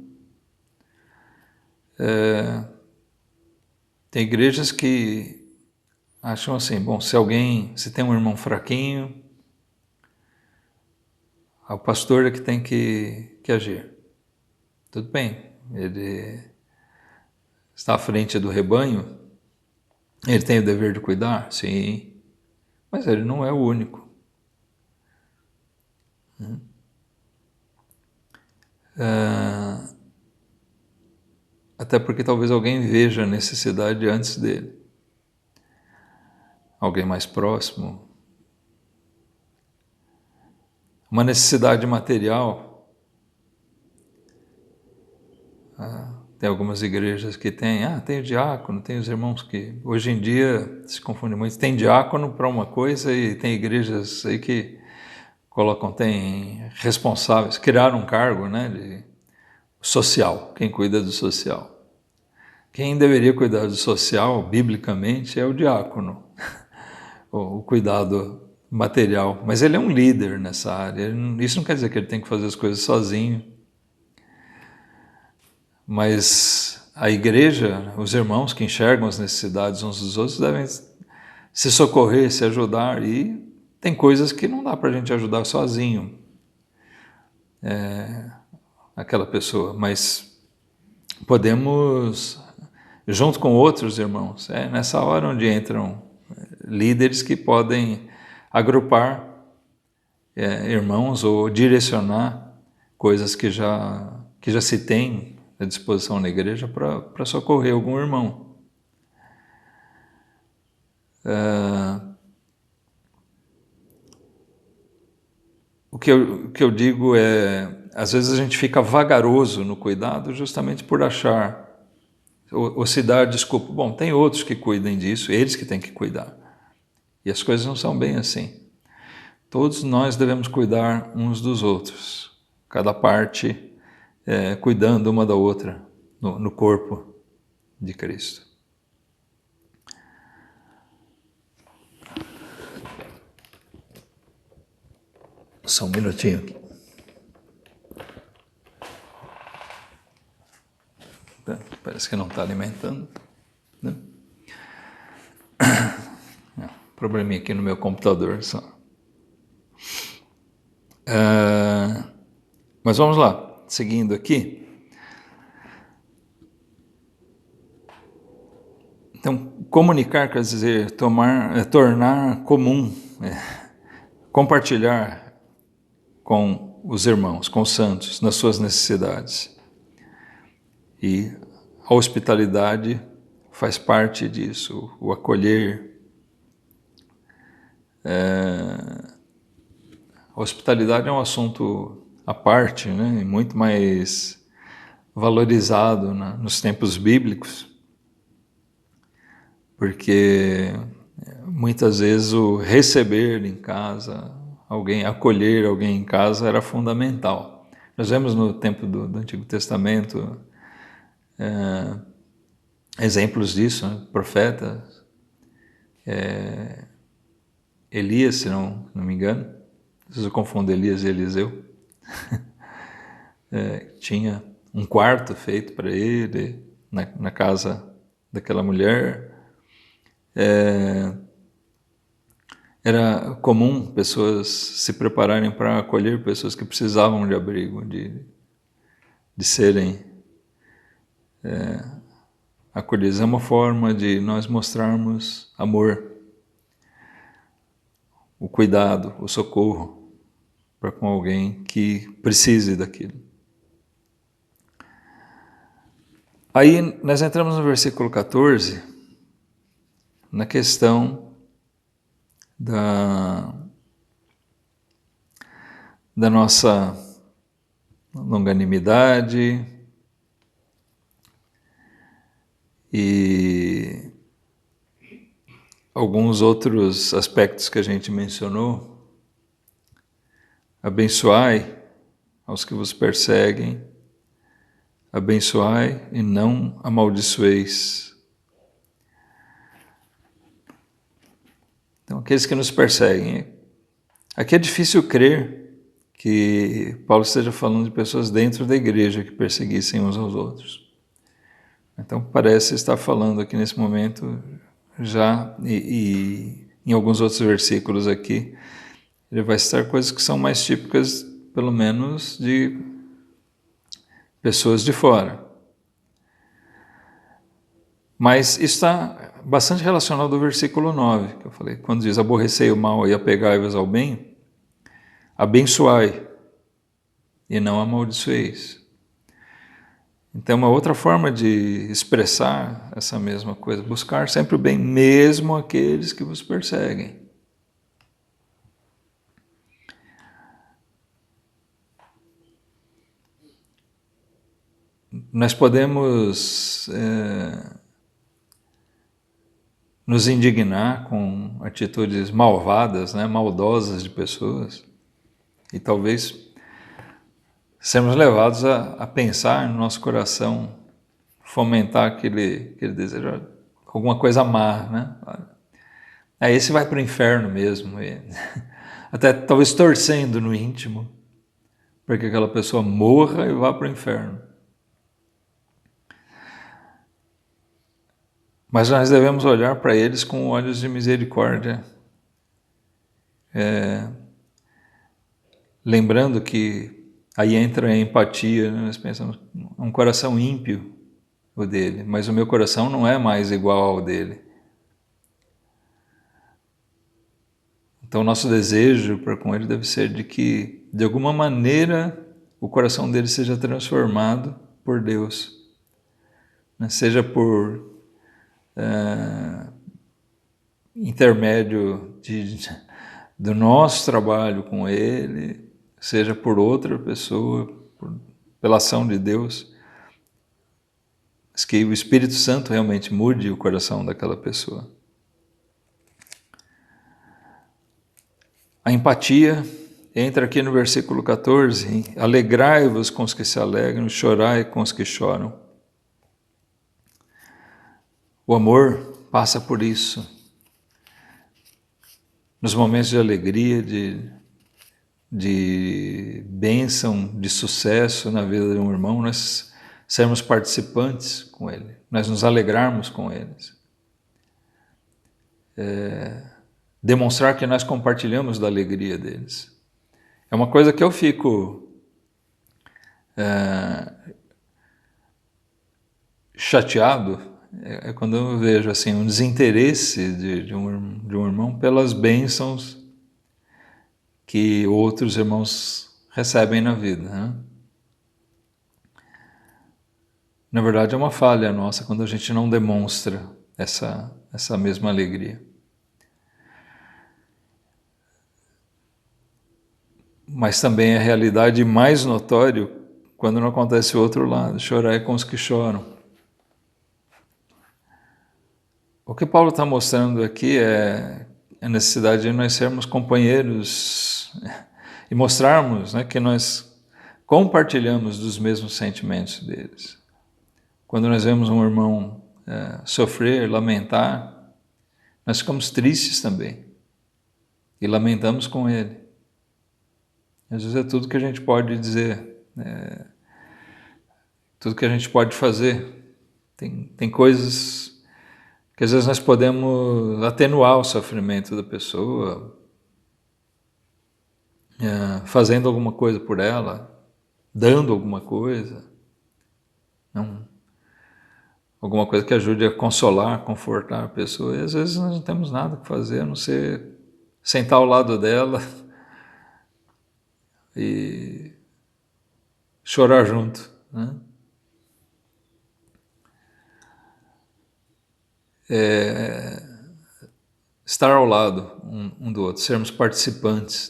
Tem igrejas que acham assim, bom, se tem um irmão fraquinho, o pastor é que tem que agir. Tudo bem, ele está à frente do rebanho, ele tem o dever de cuidar, sim, mas ele não é o único. Até porque talvez alguém veja a necessidade antes dele. Alguém mais próximo. Uma necessidade material. Tem algumas igrejas que tem o diácono, tem os irmãos que hoje em dia se confundem muito. Tem diácono para uma coisa e tem igrejas aí que tem responsáveis, criaram um cargo, né, de social, quem cuida do social. Quem deveria cuidar do social, biblicamente, é o diácono, o cuidado material. Mas ele é um líder nessa área. Isso não quer dizer que ele tem que fazer as coisas sozinho. Mas a igreja, os irmãos que enxergam as necessidades uns dos outros, devem se socorrer, se ajudar. E tem coisas que não dá para a gente ajudar sozinho aquela pessoa, mas podemos, junto com outros irmãos, nessa hora onde entram líderes que podem agrupar irmãos ou direcionar coisas que já se tem à disposição na igreja para socorrer algum irmão. o que eu digo é, às vezes a gente fica vagaroso no cuidado justamente por achar, ou se dar desculpa, bom, tem outros que cuidem disso, eles que têm que cuidar. E as coisas não são bem assim. Todos nós devemos cuidar uns dos outros, cada parte cuidando uma da outra no corpo de Cristo. Só um minutinho aqui. Parece que não está alimentando, né? Probleminha aqui no meu computador só. Mas vamos lá, seguindo aqui. Então, comunicar quer dizer tornar comum, compartilhar com os irmãos, com os santos, nas suas necessidades. E a hospitalidade faz parte disso, o acolher. A hospitalidade é um assunto à parte, né? Muito mais valorizado nos tempos bíblicos, porque muitas vezes o receber em casa alguém, acolher alguém em casa era fundamental. Nós vemos no tempo do Antigo Testamento exemplos disso, né? Profetas, Elias, se não me engano, às vezes eu confundo Elias e Eliseu, tinha um quarto feito para ele na casa daquela mulher. Era comum pessoas se prepararem para acolher pessoas que precisavam de abrigo, de serem acolhidas. É uma forma de nós mostrarmos amor, o cuidado, o socorro para com alguém que precise daquilo. Aí nós entramos no versículo 14, na questão da nossa longanimidade e alguns outros aspectos que a gente mencionou. Abençoai aos que vos perseguem, abençoai e não amaldiçoeis. Então, aqueles que nos perseguem. Aqui é difícil crer que Paulo esteja falando de pessoas dentro da igreja que perseguissem uns aos outros. Então, parece estar falando aqui nesse momento já, e em alguns outros versículos aqui, ele vai citar coisas que são mais típicas, pelo menos, de pessoas de fora. Mas isso está bastante relacionado ao versículo 9, que eu falei, quando diz, aborrecei o mal e apegai-vos ao bem, abençoai e não amaldiçoeis. Então, uma outra forma de expressar essa mesma coisa, buscar sempre o bem, mesmo aqueles que vos perseguem. Nós podemos nos indignar com atitudes malvadas, né, maldosas de pessoas, e talvez sermos levados a pensar no nosso coração, fomentar aquele desejo, alguma coisa má, né? Esse vai para o inferno mesmo, até talvez torcendo no íntimo, para que aquela pessoa morra e vá para o inferno. Mas nós devemos olhar para eles com olhos de misericórdia, lembrando que aí entra a empatia, né? Nós pensamos, um coração ímpio o dele, mas o meu coração não é mais igual ao dele. Então, o nosso desejo para com ele deve ser de que, de alguma maneira, o coração dele seja transformado por Deus, né? Seja por intermédio do nosso trabalho com ele, seja por outra pessoa, pela ação de Deus, mas que o Espírito Santo realmente mude o coração daquela pessoa. A empatia entra aqui no versículo 14, alegrai-vos com os que se alegram, chorai com os que choram. O amor passa por isso. Nos momentos de alegria, de bênção, de sucesso na vida de um irmão, nós sermos participantes com ele, nós nos alegrarmos com eles. Demonstrar que nós compartilhamos da alegria deles. É uma coisa que eu fico chateado, é quando eu vejo assim, um desinteresse de um irmão pelas bênçãos que outros irmãos recebem na vida, né? Na verdade é uma falha nossa quando a gente não demonstra essa mesma alegria. Mas também é a realidade mais notória quando não acontece o outro lado, chorar é com os que choram. O que Paulo está mostrando aqui é a necessidade de nós sermos companheiros e mostrarmos, né, que nós compartilhamos dos mesmos sentimentos deles. Quando nós vemos um irmão sofrer, lamentar, nós ficamos tristes também e lamentamos com ele. Às vezes é tudo que a gente pode dizer, tudo que a gente pode fazer. Tem coisas que às vezes nós podemos atenuar o sofrimento da pessoa, fazendo alguma coisa por ela, dando alguma coisa, alguma coisa que ajude a consolar, confortar a pessoa. E às vezes nós não temos nada que fazer, a não ser sentar ao lado dela e chorar junto, né? Estar ao lado um do outro, sermos participantes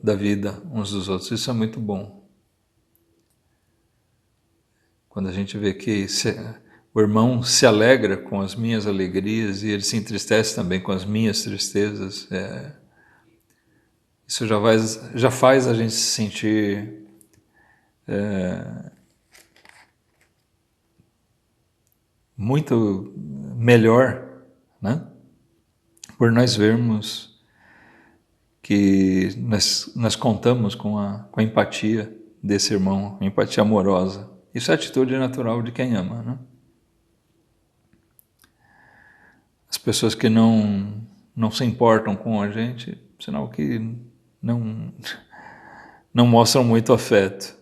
da vida uns dos outros, isso é muito bom. Quando a gente vê que o irmão se alegra com as minhas alegrias e ele se entristece também com as minhas tristezas, isso já faz a gente se sentir muito melhor, né? Por nós vermos que nós contamos com a empatia desse irmão, empatia amorosa. Isso é atitude natural de quem ama, né? As pessoas que não se importam com a gente, sinal que não mostram muito afeto.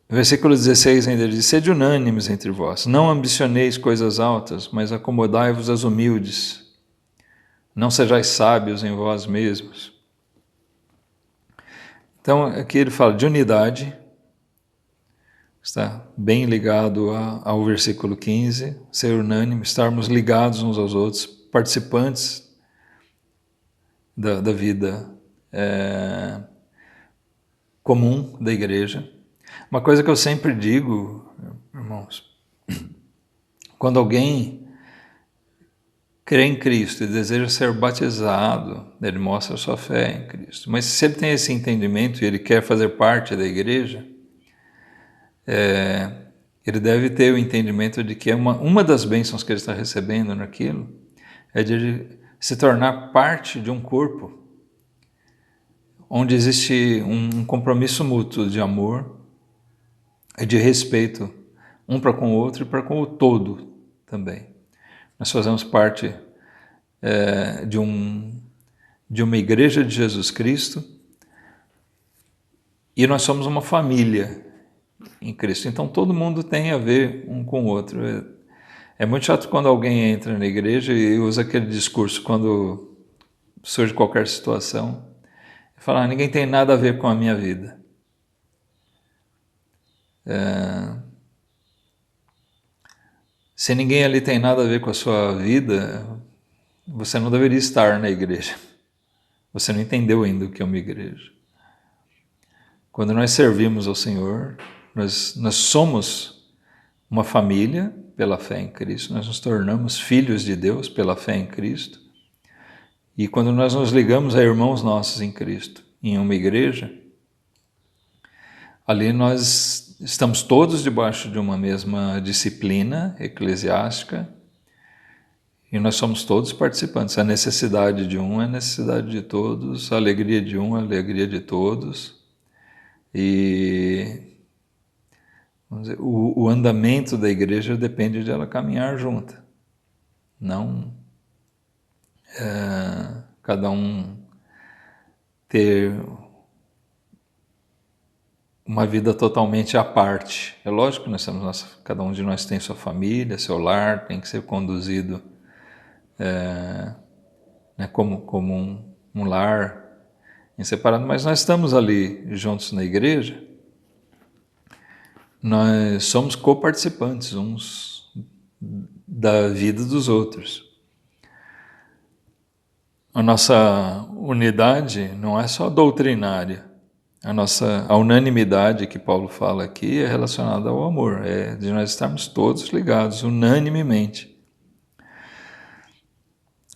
Versículo 16 ainda diz: sede unânimes entre vós, não ambicioneis coisas altas, mas acomodai-vos às humildes. Não sejais sábios em vós mesmos. Então, aqui ele fala de unidade, está bem ligado ao versículo 15, ser unânime, estarmos ligados uns aos outros, participantes da vida comum da igreja. Uma coisa que eu sempre digo, irmãos, quando alguém crê em Cristo e deseja ser batizado, ele mostra a sua fé em Cristo. Mas se ele tem esse entendimento e ele quer fazer parte da igreja, ele deve ter o entendimento de que uma das bênçãos que ele está recebendo naquilo é de ele se tornar parte de um corpo onde existe um compromisso mútuo de amor e de respeito um para com o outro e para com o todo também. Nós fazemos parte de uma igreja de Jesus Cristo e nós somos uma família em Cristo. Então todo mundo tem a ver um com o outro. É muito chato quando alguém entra na igreja e usa aquele discurso quando surge qualquer situação e fala: ninguém tem nada a ver com a minha vida. Se ninguém ali tem nada a ver com a sua vida, você não deveria estar na igreja. Você não entendeu ainda o que é uma igreja. Quando nós servimos ao Senhor, nós somos uma família pela fé em Cristo, nós nos tornamos filhos de Deus pela fé em Cristo. E quando nós nos ligamos a irmãos nossos em Cristo, em uma igreja, ali nós estamos todos debaixo de uma mesma disciplina eclesiástica e nós somos todos participantes. A necessidade de um é a necessidade de todos, a alegria de um é a alegria de todos. E vamos dizer, o andamento da igreja depende de ela caminhar junta, não cada um ter uma vida totalmente à parte. É lógico que nós temos cada um de nós tem sua família, seu lar, tem que ser conduzido né, como um lar em separado, mas nós estamos ali juntos na igreja, nós somos coparticipantes uns da vida dos outros. A nossa unidade não é só doutrinária. A unanimidade que Paulo fala aqui é relacionada ao amor, é de nós estarmos todos ligados unanimemente.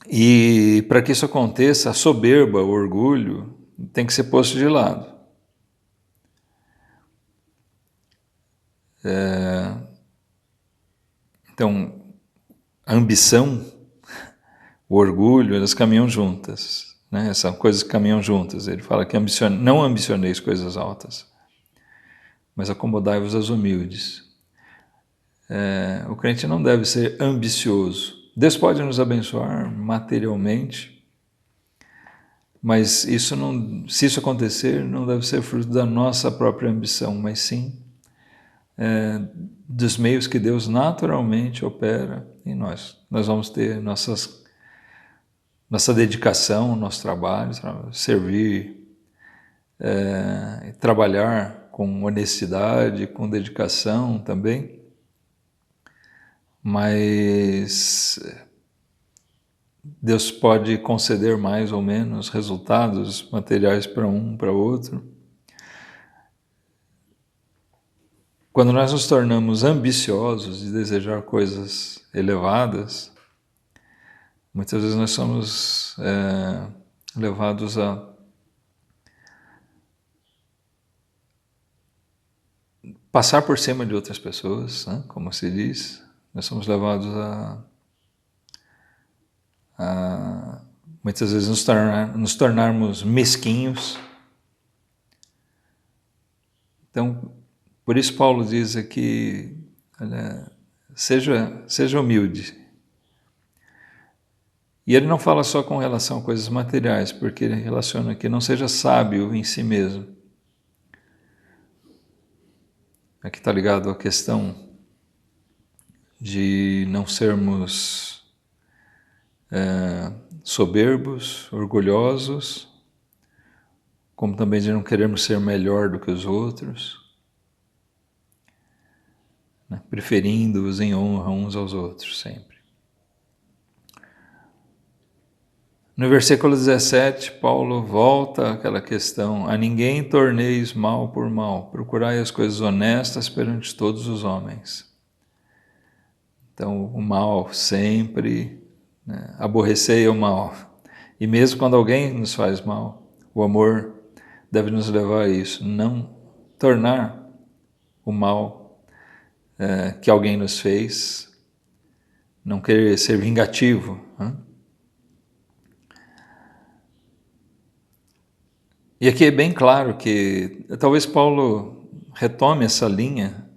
E para que isso aconteça, a soberba, o orgulho, tem que ser posto de lado. Então, a ambição, o orgulho, elas caminham juntas, né? São coisas que caminham juntas. Ele fala que não ambicioneis coisas altas, mas acomodai-vos aos humildes. O crente não deve ser ambicioso. Deus pode nos abençoar materialmente, mas se isso acontecer, não deve ser fruto da nossa própria ambição, mas sim dos meios que Deus naturalmente opera em nós. Nós vamos ter nossa dedicação, nosso trabalho, servir, trabalhar com honestidade, com dedicação também, mas Deus pode conceder mais ou menos resultados materiais para um, para outro. Quando nós nos tornamos ambiciosos de desejar coisas elevadas, muitas vezes nós somos levados a passar por cima de outras pessoas, né? Como se diz. Nós somos levados a muitas vezes nos tornarmos mesquinhos. Então, por isso Paulo diz aqui, olha, seja humilde. E ele não fala só com relação a coisas materiais, porque ele relaciona aqui, não seja sábio em si mesmo. Aqui está ligado à questão de não sermos soberbos, orgulhosos, como também de não querermos ser melhor do que os outros, né? Preferindo-os em honra uns aos outros sempre. No versículo 17, Paulo volta àquela questão: a ninguém torneis mal por mal, procurai as coisas honestas perante todos os homens. Então, o mal sempre, né? Aborrecei o mal. E mesmo quando alguém nos faz mal, o amor deve nos levar a isso, não tornar o mal que alguém nos fez, não querer ser vingativo, né? E aqui é bem claro que talvez Paulo retome essa linha,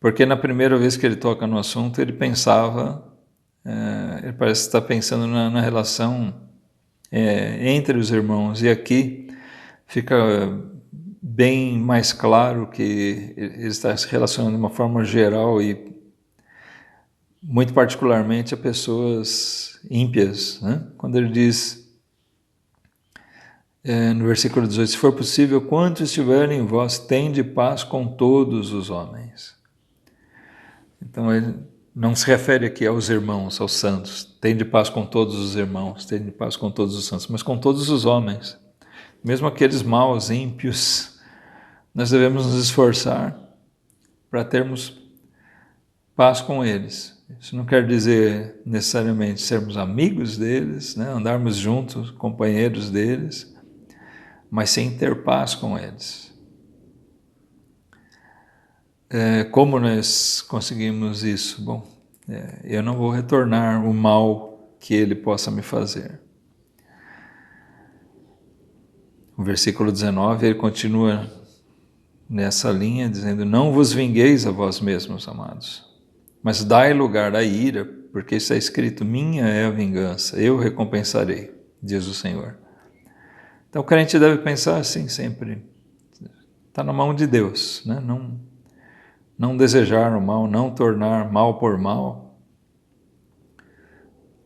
porque na primeira vez que ele toca no assunto, ele pensava, ele parece estar pensando na relação entre os irmãos, e aqui fica bem mais claro que ele está se relacionando de uma forma geral e muito particularmente a pessoas ímpias, né? Quando ele diz no versículo 18, se for possível, quantos estiverem em vós, tende paz com todos os homens. Então ele não se refere aqui aos irmãos, aos santos. Tende paz com todos os irmãos, tende paz com todos os santos, mas com todos os homens. Mesmo aqueles maus, ímpios, nós devemos nos esforçar para termos paz com eles. Isso não quer dizer necessariamente sermos amigos deles, né? Andarmos juntos, companheiros deles, mas sim ter paz com eles. Como nós conseguimos isso? Bom, eu não vou retornar o mal que ele possa me fazer. O versículo 19, ele continua nessa linha, dizendo: não vos vingueis a vós mesmos, amados, mas dai lugar à ira, porque está escrito: minha é a vingança, eu recompensarei, diz o Senhor. Então o crente deve pensar assim sempre, está na mão de Deus, né? Não desejar o mal, não tornar mal por mal.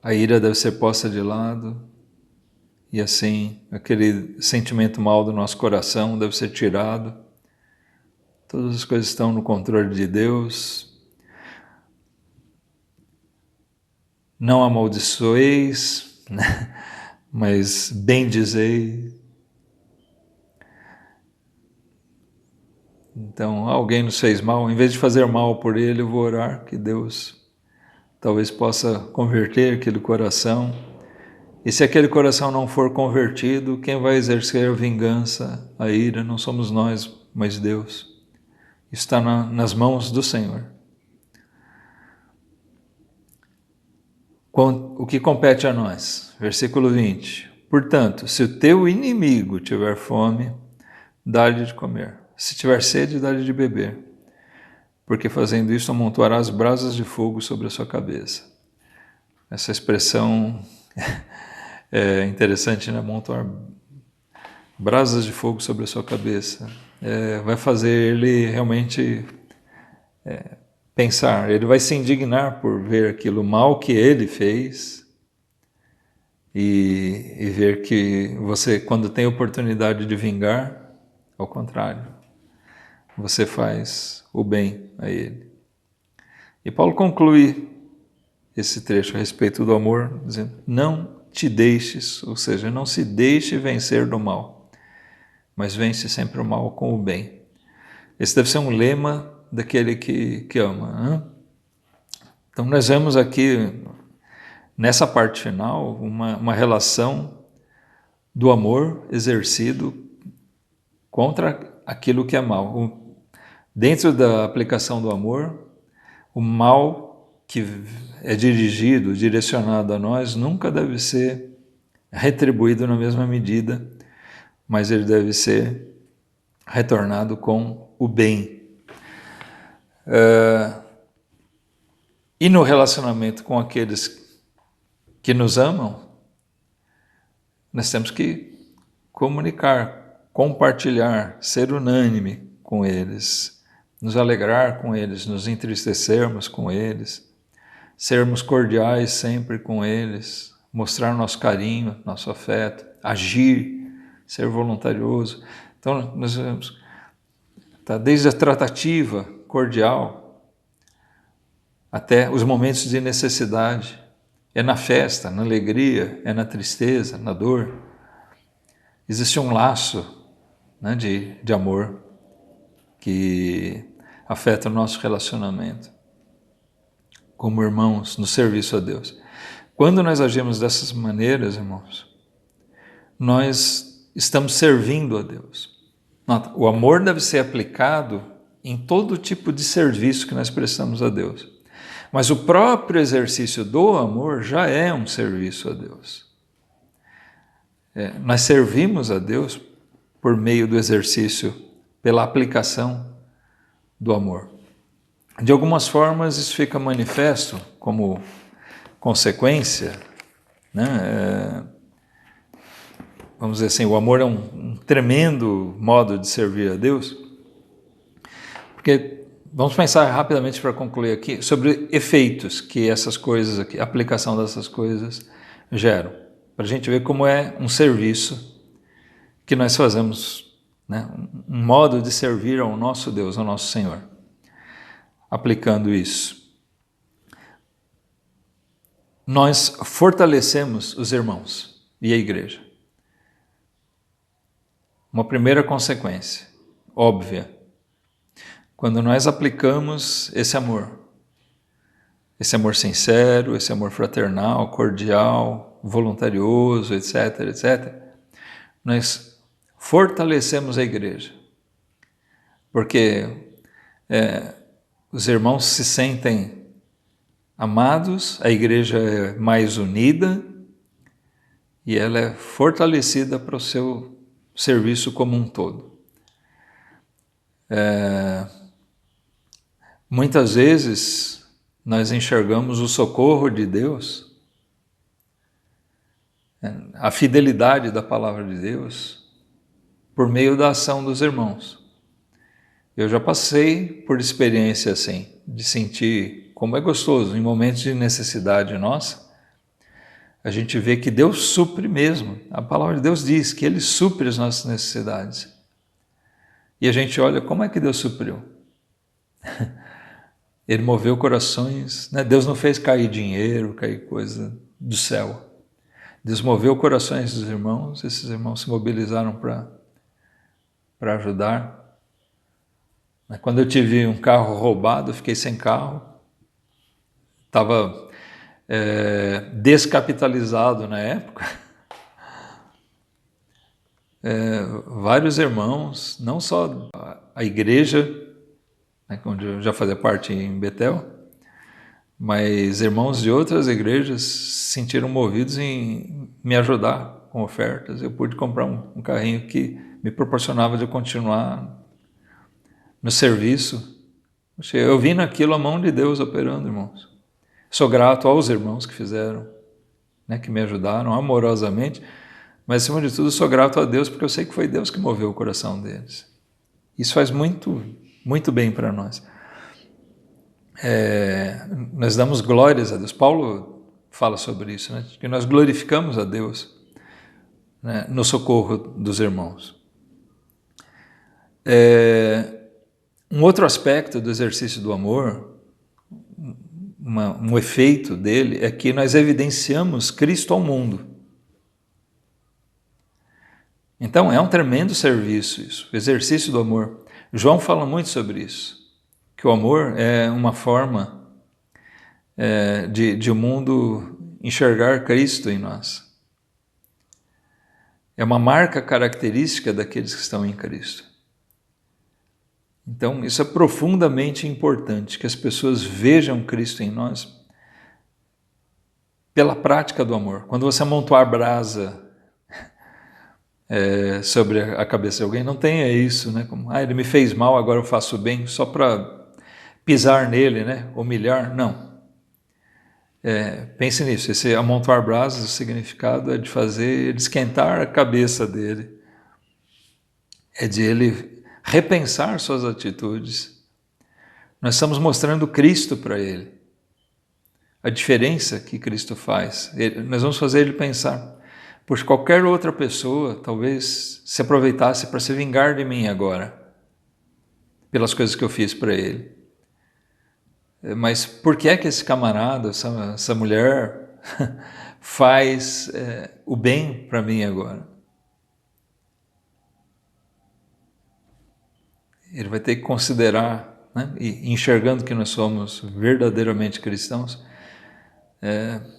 A ira deve ser posta de lado, e assim aquele sentimento mal do nosso coração deve ser tirado. Todas as coisas estão no controle de Deus. Não amaldiçoeis, né? Mas bendizei. Então, alguém nos fez mal, em vez de fazer mal por ele, eu vou orar que Deus talvez possa converter aquele coração. E se aquele coração não for convertido, quem vai exercer a vingança, a ira, não somos nós, mas Deus. Está nas mãos do Senhor. O que compete a nós? Versículo 20. Portanto, se o teu inimigo tiver fome, dá-lhe de comer. Se tiver sede, dá-lhe de beber. Porque fazendo isso, amontoarás brasas de fogo sobre a sua cabeça. Essa expressão é interessante, né? Amontoar brasas de fogo sobre a sua cabeça. Vai fazer ele realmente pensar, ele vai se indignar por ver aquilo mal que ele fez e ver que você, quando tem oportunidade de vingar, ao contrário, você faz o bem a ele. E Paulo conclui esse trecho a respeito do amor, dizendo: não te deixes, ou seja, não se deixe vencer do mal, mas vence sempre o mal com o bem. Esse deve ser um lema daquele que ama, né? Então nós vemos aqui, nessa parte final, uma relação do amor exercido contra aquilo que é mal. Dentro da aplicação do amor, o mal que é dirigido, direcionado a nós, nunca deve ser retribuído na mesma medida, mas ele deve ser retornado com o bem. E no relacionamento com aqueles que nos amam, nós temos que comunicar, compartilhar, ser unânime com eles, nos alegrar com eles, nos entristecermos com eles, sermos cordiais sempre com eles, mostrar nosso carinho, nosso afeto, agir, ser voluntarioso. Então, nós vemos, desde a tratativa cordial até os momentos de necessidade. É na festa, na alegria, é na tristeza, na dor. Existe um laço, né, de amor que afeta o nosso relacionamento como irmãos no serviço a Deus. Quando nós agimos dessas maneiras, irmãos, nós estamos servindo a Deus. O amor deve ser aplicado em todo tipo de serviço que nós prestamos a Deus. Mas o próprio exercício do amor já é um serviço a Deus. Nós servimos a Deus por meio do exercício, pela aplicação do amor. De algumas formas isso fica manifesto como consequência, né? Vamos dizer assim, o amor é um tremendo modo de servir a Deus, porque vamos pensar rapidamente para concluir aqui sobre efeitos que essas coisas aqui, a aplicação dessas coisas geram, para a gente ver como é um serviço que nós fazemos, né? Um modo de servir ao nosso Deus, ao nosso Senhor, aplicando isso. nós fortalecemos os irmãos e a igreja. Uma primeira consequência, óbvia, quando nós aplicamos esse amor sincero, esse amor fraternal, cordial, voluntarioso, etc., etc., nós fortalecemos a igreja. Porque os irmãos se sentem amados, a igreja é mais unida e ela é fortalecida para o seu serviço como um todo. Muitas vezes nós enxergamos o socorro de Deus, a fidelidade da palavra de Deus, por meio da ação dos irmãos. Eu já passei por experiência assim, de sentir como é gostoso, em momentos de necessidade nossa, a gente vê que Deus supre mesmo. A palavra de Deus diz que Ele supre as nossas necessidades. E a gente olha, como é que Deus supriu? Ele moveu corações, né? Deus não fez cair dinheiro, cair coisa do céu. Deus moveu corações dos irmãos, esses irmãos se mobilizaram para ajudar. Quando eu tive um carro roubado, eu fiquei sem carro, estava descapitalizado na época. Vários irmãos, não só a igreja, né, onde eu já fazia parte em Betel, mas irmãos de outras igrejas se sentiram movidos em me ajudar com ofertas. Eu pude comprar um carrinho que me proporcionava de continuar no serviço. Eu vi naquilo a mão de Deus operando, irmãos. Sou grato aos irmãos que fizeram, né, que me ajudaram amorosamente, mas acima de tudo sou grato a Deus porque eu sei que foi Deus que moveu o coração deles. Isso faz muito, muito bem para nós. Nós damos glórias a Deus. Paulo fala sobre isso, né, que nós glorificamos a Deus, né, no socorro dos irmãos. Um outro aspecto do exercício do amor, um efeito dele, é que nós evidenciamos Cristo ao mundo. Então é um tremendo serviço isso, o exercício do amor. João fala muito sobre isso, que o amor é uma forma de o mundo enxergar Cristo em nós. É uma marca característica daqueles que estão em Cristo. Então, isso é profundamente importante, que as pessoas vejam Cristo em nós pela prática do amor. Quando você amontoar brasa sobre a cabeça de alguém, não tenha isso, né? Como, ele me fez mal, agora eu faço bem, só para pisar nele, né? Humilhar. Não. Pense nisso, esse amontoar brasas, o significado é de fazer, de esquentar a cabeça dele, é de ele repensar suas atitudes. Nós estamos mostrando Cristo para ele, a diferença que Cristo faz. Nós vamos fazer ele pensar, pois qualquer outra pessoa talvez se aproveitasse para se vingar de mim agora, pelas coisas que eu fiz para ele. Mas por que é que esse camarada, essa mulher, faz o bem para mim agora? Ele vai ter que considerar, né? E enxergando que nós somos verdadeiramente cristãos,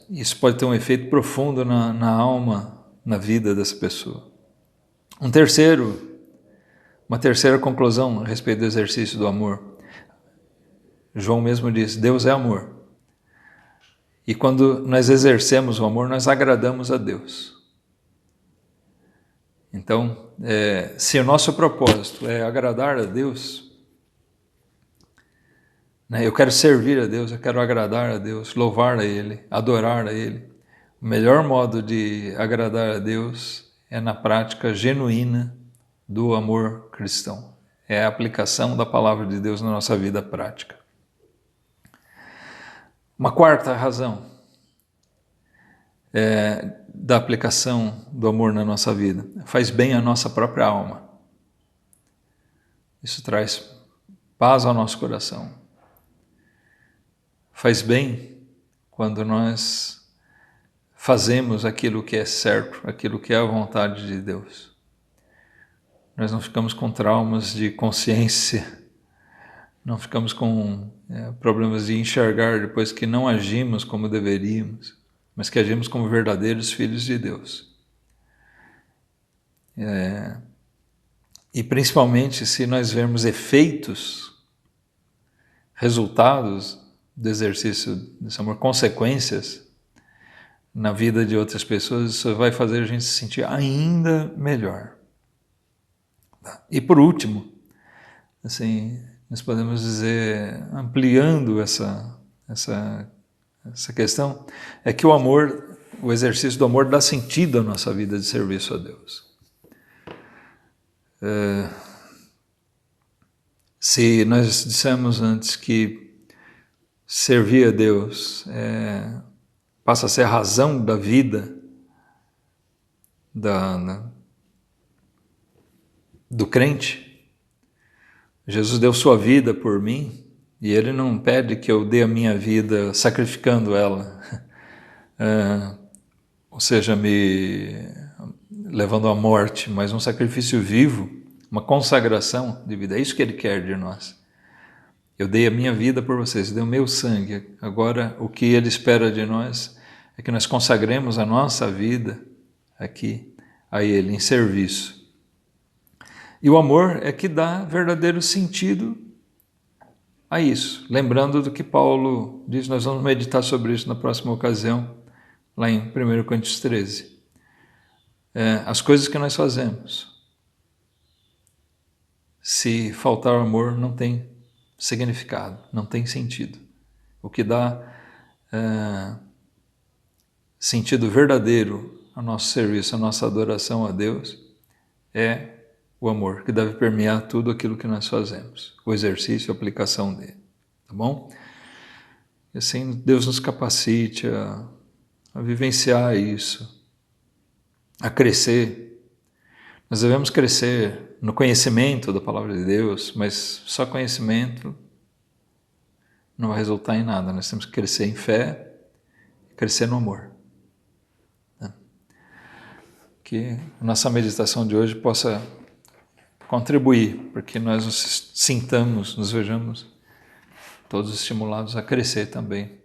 isso pode ter um efeito profundo na alma, na vida dessa pessoa. Uma terceira conclusão a respeito do exercício do amor. João mesmo diz, Deus é amor. E quando nós exercemos o amor, nós agradamos a Deus. Então, se o nosso propósito é agradar a Deus, né, eu quero servir a Deus, eu quero agradar a Deus, louvar a Ele, adorar a Ele. O melhor modo de agradar a Deus é na prática genuína do amor cristão. É a aplicação da palavra de Deus na nossa vida prática. Uma quarta razão da aplicação do amor na nossa vida. Faz bem à nossa própria alma. Isso traz paz ao nosso coração. Faz bem quando nós fazemos aquilo que é certo, aquilo que é a vontade de Deus. Nós não ficamos com traumas de consciência, não ficamos com problemas de enxergar depois que não agimos como deveríamos, mas que agimos como verdadeiros filhos de Deus. E principalmente se nós vermos efeitos, resultados do exercício desse amor, consequências na vida de outras pessoas, isso vai fazer a gente se sentir ainda melhor. E por último, assim, nós podemos dizer, ampliando essa questão, é que o amor, o exercício do amor dá sentido à nossa vida de serviço a Deus. Se nós dissemos antes que servir a Deus passa a ser a razão da vida do crente, Jesus deu sua vida por mim e Ele não pede que eu dê a minha vida sacrificando ela, ou seja, me levando à morte, mas um sacrifício vivo, uma consagração de vida. É isso que Ele quer de nós. Eu dei a minha vida por vocês, eu dei o meu sangue. Agora, o que Ele espera de nós é que nós consagremos a nossa vida aqui a Ele, em serviço. E o amor é que dá verdadeiro sentido a isso. Lembrando do que Paulo diz, nós vamos meditar sobre isso na próxima ocasião, lá em 1 Coríntios 13. As coisas que nós fazemos, se faltar o amor, não tem significado, não tem sentido. O que dá sentido verdadeiro ao nosso serviço, à nossa adoração a Deus, é o amor, que deve permear tudo aquilo que nós fazemos, o exercício e a aplicação dele, tá bom? E assim Deus nos capacite a vivenciar isso, a crescer. Nós devemos crescer no conhecimento da palavra de Deus, mas só conhecimento não vai resultar em nada. Nós temos que crescer em fé e crescer no amor. Que a nossa meditação de hoje possa contribuir para que nós nos sintamos, nos vejamos todos estimulados a crescer também